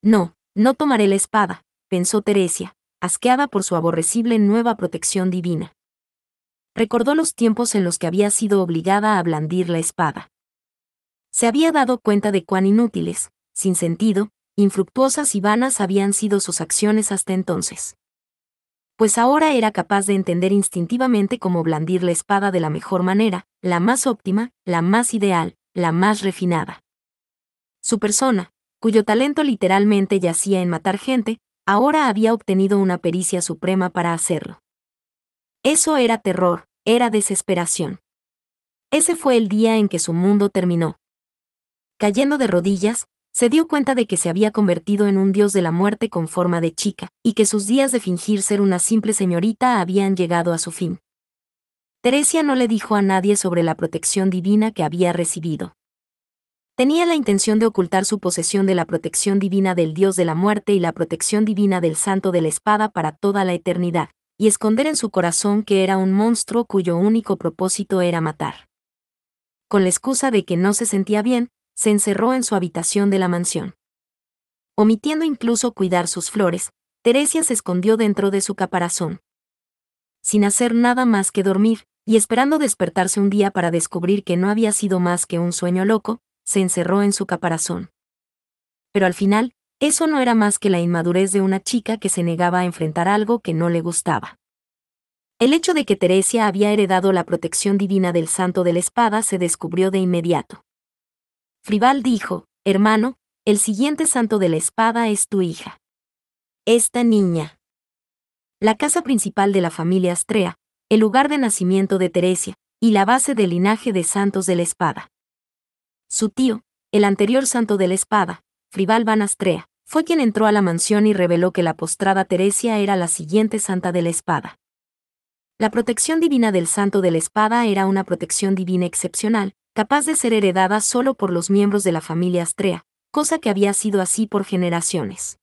No, no tomaré la espada, pensó Teresia, asqueada por su aborrecible nueva protección divina. Recordó los tiempos en los que había sido obligada a blandir la espada. Se había dado cuenta de cuán inútiles, sin sentido, infructuosas y vanas habían sido sus acciones hasta entonces. Pues ahora era capaz de entender instintivamente cómo blandir la espada de la mejor manera, la más óptima, la más ideal, la más refinada. Su persona, cuyo talento literalmente yacía en matar gente, ahora había obtenido una pericia suprema para hacerlo. Eso era terror, era desesperación. Ese fue el día en que su mundo terminó. Cayendo de rodillas, se dio cuenta de que se había convertido en un dios de la muerte con forma de chica, y que sus días de fingir ser una simple señorita habían llegado a su fin. Teresia no le dijo a nadie sobre la protección divina que había recibido. Tenía la intención de ocultar su posesión de la protección divina del dios de la muerte y la protección divina del santo de la espada para toda la eternidad, y esconder en su corazón que era un monstruo cuyo único propósito era matar. Con la excusa de que no se sentía bien, se encerró en su habitación de la mansión. Omitiendo incluso cuidar sus flores, Teresia se escondió dentro de su caparazón. Sin hacer nada más que dormir, y esperando despertarse un día para descubrir que no había sido más que un sueño loco, se encerró en su caparazón. Pero al final, eso no era más que la inmadurez de una chica que se negaba a enfrentar algo que no le gustaba. El hecho de que Teresia había heredado la protección divina del santo de la espada se descubrió de inmediato. Frival dijo, hermano, el siguiente santo de la espada es tu hija. Esta niña. La casa principal de la familia Astrea, el lugar de nacimiento de Teresia, y la base del linaje de santos de la espada. Su tío, el anterior santo de la espada, Frival Van Astrea, fue quien entró a la mansión y reveló que la postrada Teresia era la siguiente santa de la espada. La protección divina del santo de la espada era una protección divina excepcional, capaz de ser heredada solo por los miembros de la familia Astrea, cosa que había sido así por generaciones.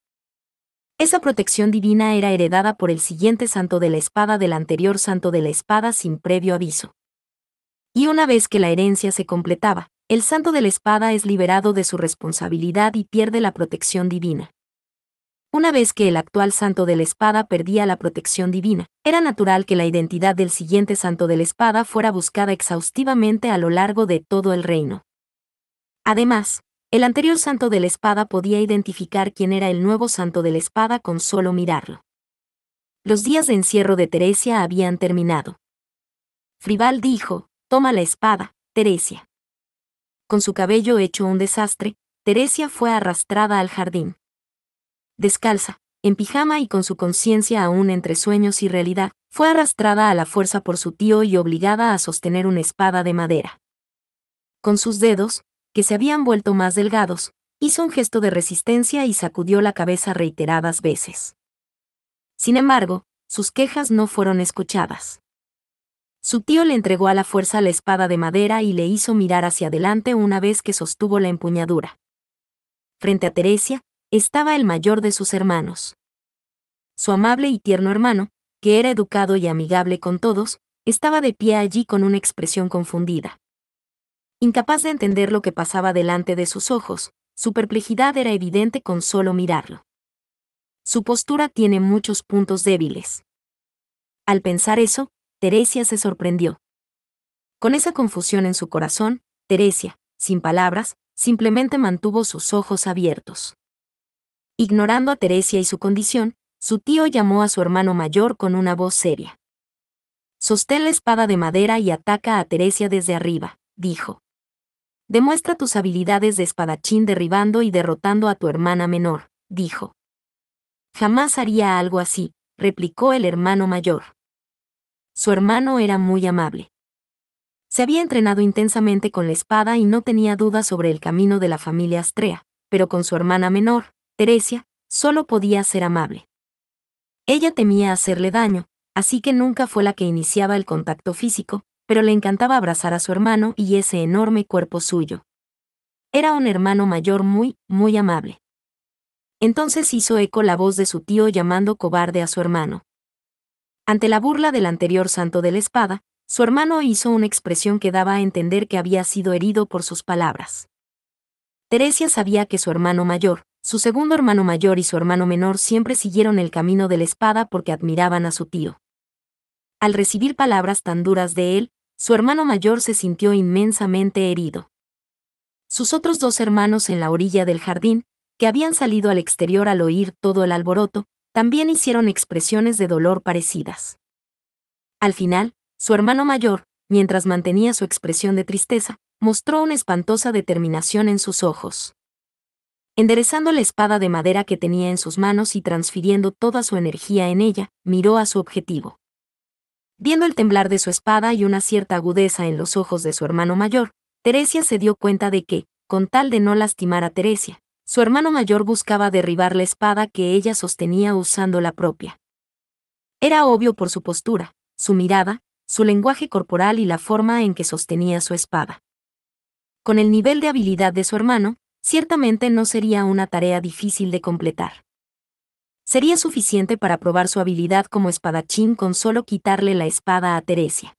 Esa protección divina era heredada por el siguiente santo de la espada del anterior santo de la espada sin previo aviso. Y una vez que la herencia se completaba, el santo de la espada es liberado de su responsabilidad y pierde la protección divina. Una vez que el actual santo de la espada perdía la protección divina, era natural que la identidad del siguiente santo de la espada fuera buscada exhaustivamente a lo largo de todo el reino. Además, el anterior santo de la espada podía identificar quién era el nuevo santo de la espada con solo mirarlo. Los días de encierro de Teresia habían terminado. Frival dijo, toma la espada, Teresia. Con su cabello hecho un desastre, Teresia fue arrastrada al jardín. Descalza, en pijama y con su conciencia aún entre sueños y realidad, fue arrastrada a la fuerza por su tío y obligada a sostener una espada de madera. Con sus dedos, que se habían vuelto más delgados, hizo un gesto de resistencia y sacudió la cabeza reiteradas veces. Sin embargo, sus quejas no fueron escuchadas. Su tío le entregó a la fuerza la espada de madera y le hizo mirar hacia adelante una vez que sostuvo la empuñadura. Frente a Teresia, estaba el mayor de sus hermanos. Su amable y tierno hermano, que era educado y amigable con todos, estaba de pie allí con una expresión confundida. Incapaz de entender lo que pasaba delante de sus ojos, su perplejidad era evidente con solo mirarlo. Su postura tiene muchos puntos débiles. Al pensar eso, Teresia se sorprendió. Con esa confusión en su corazón, Teresia, sin palabras, simplemente mantuvo sus ojos abiertos. Ignorando a Teresia y su condición, su tío llamó a su hermano mayor con una voz seria. Sostén la espada de madera y ataca a Teresia desde arriba, dijo. Demuestra tus habilidades de espadachín derribando y derrotando a tu hermana menor, dijo. Jamás haría algo así, replicó el hermano mayor. Su hermano era muy amable. Se había entrenado intensamente con la espada y no tenía dudas sobre el camino de la familia Astrea, pero con su hermana menor, Teresia, solo podía ser amable. Ella temía hacerle daño, así que nunca fue la que iniciaba el contacto físico, pero le encantaba abrazar a su hermano y ese enorme cuerpo suyo. Era un hermano mayor muy amable. Entonces hizo eco la voz de su tío llamando cobarde a su hermano. Ante la burla del anterior santo de la espada, su hermano hizo una expresión que daba a entender que había sido herido por sus palabras. Teresia sabía que su hermano mayor, su segundo hermano mayor y su hermano menor siempre siguieron el camino de la espada porque admiraban a su tío. Al recibir palabras tan duras de él, su hermano mayor se sintió inmensamente herido. Sus otros dos hermanos en la orilla del jardín, que habían salido al exterior al oír todo el alboroto, también hicieron expresiones de dolor parecidas. Al final, su hermano mayor, mientras mantenía su expresión de tristeza, mostró una espantosa determinación en sus ojos. Enderezando la espada de madera que tenía en sus manos y transfiriendo toda su energía en ella, miró a su objetivo. Viendo el temblar de su espada y una cierta agudeza en los ojos de su hermano mayor, Teresia se dio cuenta de que, con tal de no lastimar a Teresia, su hermano mayor buscaba derribar la espada que ella sostenía usando la propia. Era obvio por su postura, su mirada, su lenguaje corporal y la forma en que sostenía su espada. Con el nivel de habilidad de su hermano, ciertamente no sería una tarea difícil de completar. Sería suficiente para probar su habilidad como espadachín con solo quitarle la espada a Teresia.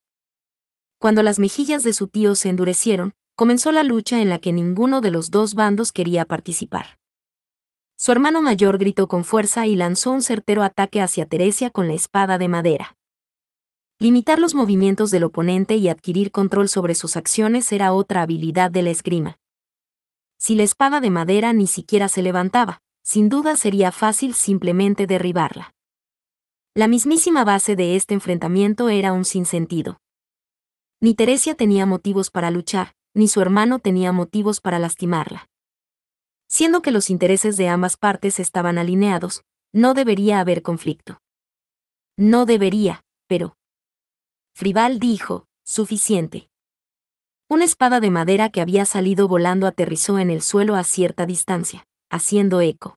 Cuando las mejillas de su tío se endurecieron, comenzó la lucha en la que ninguno de los dos bandos quería participar. Su hermano mayor gritó con fuerza y lanzó un certero ataque hacia Teresia con la espada de madera. Limitar los movimientos del oponente y adquirir control sobre sus acciones era otra habilidad de la esgrima. Si la espada de madera ni siquiera se levantaba, sin duda sería fácil simplemente derribarla. La mismísima base de este enfrentamiento era un sinsentido. Ni Teresia tenía motivos para luchar, ni su hermano tenía motivos para lastimarla. Siendo que los intereses de ambas partes estaban alineados, no debería haber conflicto. No debería, pero... Frival dijo, suficiente. Una espada de madera que había salido volando aterrizó en el suelo a cierta distancia, haciendo eco.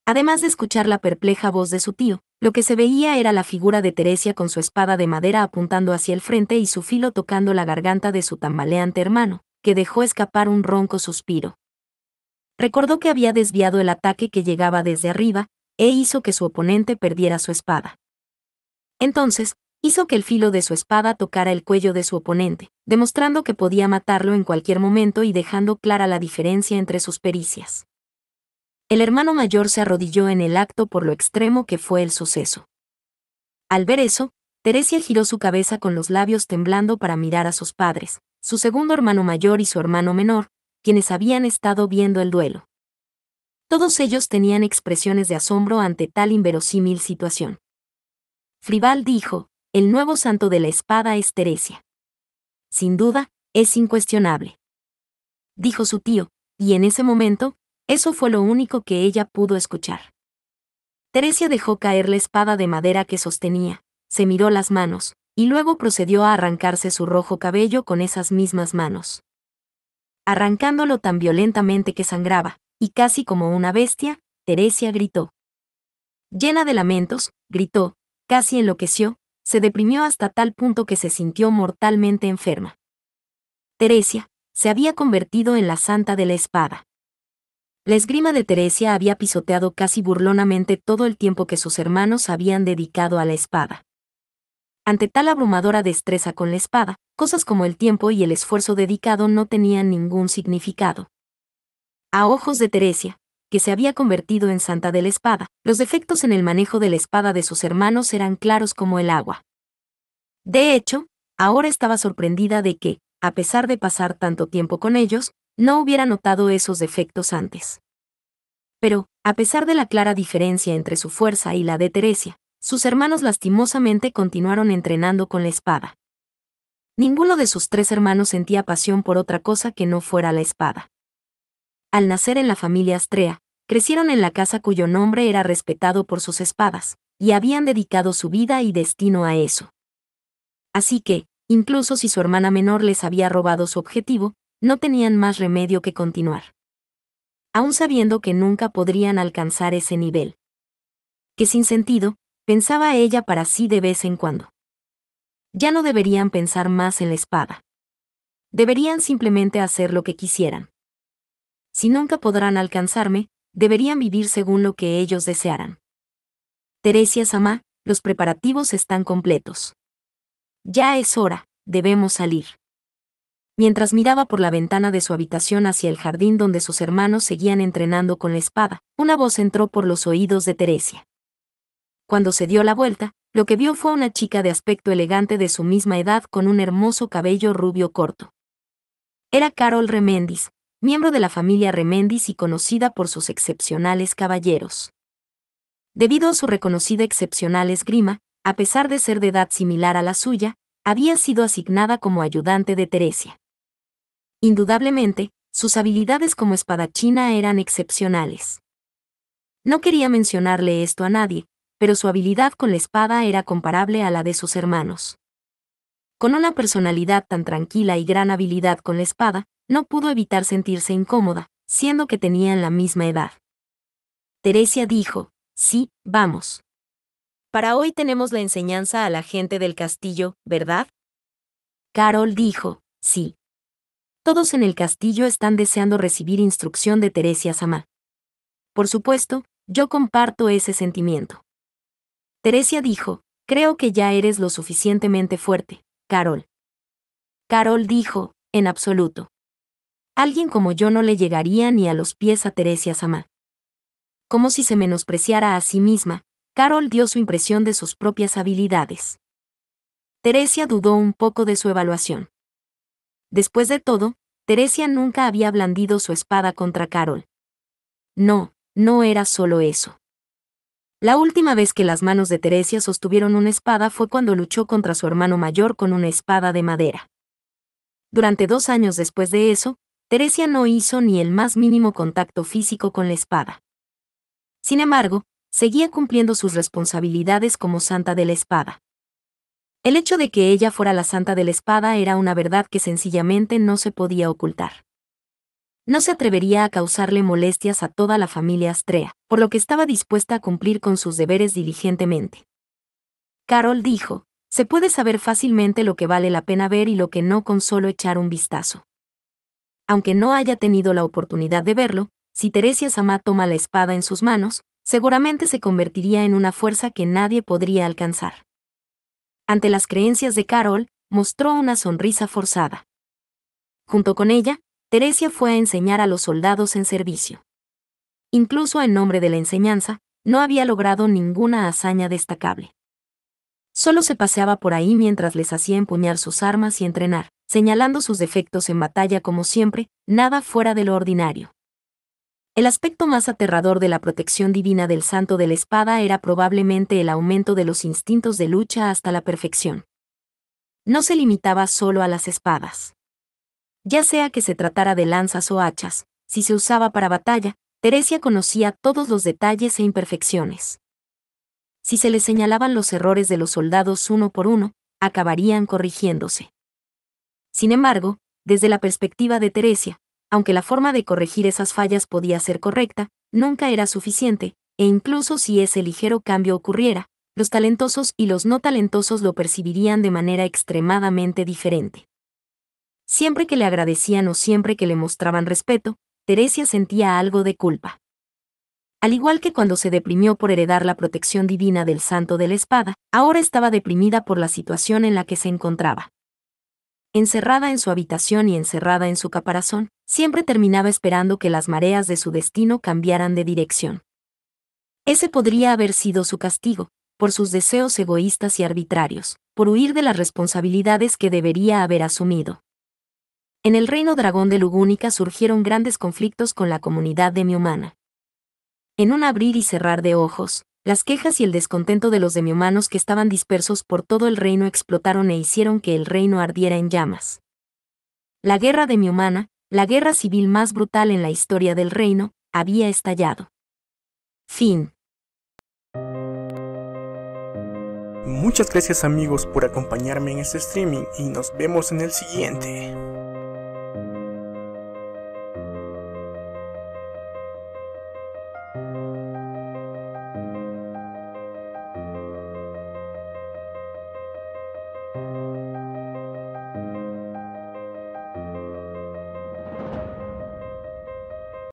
Además de escuchar la perpleja voz de su tío, lo que se veía era la figura de Teresia con su espada de madera apuntando hacia el frente y su filo tocando la garganta de su tambaleante hermano, que dejó escapar un ronco suspiro. Recordó que había desviado el ataque que llegaba desde arriba, e hizo que su oponente perdiera su espada. Entonces, hizo que el filo de su espada tocara el cuello de su oponente, demostrando que podía matarlo en cualquier momento y dejando clara la diferencia entre sus pericias. El hermano mayor se arrodilló en el acto por lo extremo que fue el suceso. Al ver eso, Teresia giró su cabeza con los labios temblando para mirar a sus padres, su segundo hermano mayor y su hermano menor, quienes habían estado viendo el duelo. Todos ellos tenían expresiones de asombro ante tal inverosímil situación. Frival dijo, el nuevo santo de la espada es Teresia. Sin duda, es incuestionable. Dijo su tío, y en ese momento, eso fue lo único que ella pudo escuchar. Teresia dejó caer la espada de madera que sostenía, se miró las manos, y luego procedió a arrancarse su rojo cabello con esas mismas manos. Arrancándolo tan violentamente que sangraba, y casi como una bestia, Teresia gritó. Llena de lamentos, gritó, casi enloqueció, se deprimió hasta tal punto que se sintió mortalmente enferma. Teresia se había convertido en la santa de la espada. La esgrima de Teresia había pisoteado casi burlonamente todo el tiempo que sus hermanos habían dedicado a la espada. Ante tal abrumadora destreza con la espada, cosas como el tiempo y el esfuerzo dedicado no tenían ningún significado. A ojos de Teresia, que se había convertido en santa de la espada, los defectos en el manejo de la espada de sus hermanos eran claros como el agua. De hecho, ahora estaba sorprendida de que, a pesar de pasar tanto tiempo con ellos, no hubiera notado esos defectos antes. Pero, a pesar de la clara diferencia entre su fuerza y la de Teresia, sus hermanos lastimosamente continuaron entrenando con la espada. Ninguno de sus tres hermanos sentía pasión por otra cosa que no fuera la espada. Al nacer en la familia Astrea, crecieron en la casa cuyo nombre era respetado por sus espadas, y habían dedicado su vida y destino a eso. Así que, incluso si su hermana menor les había robado su objetivo, no tenían más remedio que continuar. Aún sabiendo que nunca podrían alcanzar ese nivel. Que sin sentido, pensaba ella para sí de vez en cuando. Ya no deberían pensar más en la espada. Deberían simplemente hacer lo que quisieran. Si nunca podrán alcanzarme, deberían vivir según lo que ellos desearan. Teresia-sama, los preparativos están completos. Ya es hora, debemos salir. Mientras miraba por la ventana de su habitación hacia el jardín donde sus hermanos seguían entrenando con la espada, una voz entró por los oídos de Teresia. Cuando se dio la vuelta, lo que vio fue una chica de aspecto elegante de su misma edad con un hermoso cabello rubio corto. Era Carol Remendis, miembro de la familia Remendis y conocida por sus excepcionales caballeros. Debido a su reconocida excepcional esgrima, a pesar de ser de edad similar a la suya, había sido asignada como ayudante de Teresia. Indudablemente, sus habilidades como espadachina eran excepcionales. No quería mencionarle esto a nadie, pero su habilidad con la espada era comparable a la de sus hermanos. Con una personalidad tan tranquila y gran habilidad con la espada, no pudo evitar sentirse incómoda, siendo que tenían la misma edad. Teresia dijo, sí, vamos. Para hoy tenemos la enseñanza a la gente del castillo, ¿verdad? Carol dijo, sí. Todos en el castillo están deseando recibir instrucción de Teresia-sama. Por supuesto, yo comparto ese sentimiento. Teresia dijo, creo que ya eres lo suficientemente fuerte, Carol. Carol dijo, en absoluto. Alguien como yo no le llegaría ni a los pies a Teresia-sama. Como si se menospreciara a sí misma, Carol dio su impresión de sus propias habilidades. Teresia dudó un poco de su evaluación. Después de todo, Teresia nunca había blandido su espada contra Carol. No, no era solo eso. La última vez que las manos de Teresia sostuvieron una espada fue cuando luchó contra su hermano mayor con una espada de madera. Durante 2 años después de eso, Teresia no hizo ni el más mínimo contacto físico con la espada. Sin embargo, seguía cumpliendo sus responsabilidades como santa de la espada. El hecho de que ella fuera la santa de la espada era una verdad que sencillamente no se podía ocultar. No se atrevería a causarle molestias a toda la familia Astrea, por lo que estaba dispuesta a cumplir con sus deberes diligentemente. Carol dijo, se puede saber fácilmente lo que vale la pena ver y lo que no con solo echar un vistazo. Aunque no haya tenido la oportunidad de verlo, si Teresia-sama toma la espada en sus manos, seguramente se convertiría en una fuerza que nadie podría alcanzar. Ante las creencias de Carol, mostró una sonrisa forzada. Junto con ella, Teresia fue a enseñar a los soldados en servicio. Incluso en nombre de la enseñanza, no había logrado ninguna hazaña destacable. Solo se paseaba por ahí mientras les hacía empuñar sus armas y entrenar, señalando sus defectos en batalla como siempre, nada fuera de lo ordinario. El aspecto más aterrador de la protección divina del Santo de la Espada era probablemente el aumento de los instintos de lucha hasta la perfección. No se limitaba solo a las espadas. Ya sea que se tratara de lanzas o hachas, si se usaba para batalla, Teresia conocía todos los detalles e imperfecciones. Si se le señalaban los errores de los soldados uno por uno, acabarían corrigiéndose. Sin embargo, desde la perspectiva de Teresia, aunque la forma de corregir esas fallas podía ser correcta, nunca era suficiente, e incluso si ese ligero cambio ocurriera, los talentosos y los no talentosos lo percibirían de manera extremadamente diferente. Siempre que le agradecían o siempre que le mostraban respeto, Teresia sentía algo de culpa. Al igual que cuando se deprimió por heredar la protección divina del Santo de la Espada, ahora estaba deprimida por la situación en la que se encontraba. Encerrada en su habitación y encerrada en su caparazón, siempre terminaba esperando que las mareas de su destino cambiaran de dirección. Ese podría haber sido su castigo, por sus deseos egoístas y arbitrarios, por huir de las responsabilidades que debería haber asumido. En el reino dragón de Lugúnica surgieron grandes conflictos con la comunidad demi-humana. En un abrir y cerrar de ojos, las quejas y el descontento de los demi-humanos que estaban dispersos por todo el reino explotaron e hicieron que el reino ardiera en llamas. La guerra demi-humana, la guerra civil más brutal en la historia del reino, había estallado. Fin. Muchas gracias amigos por acompañarme en este streaming y nos vemos en el siguiente.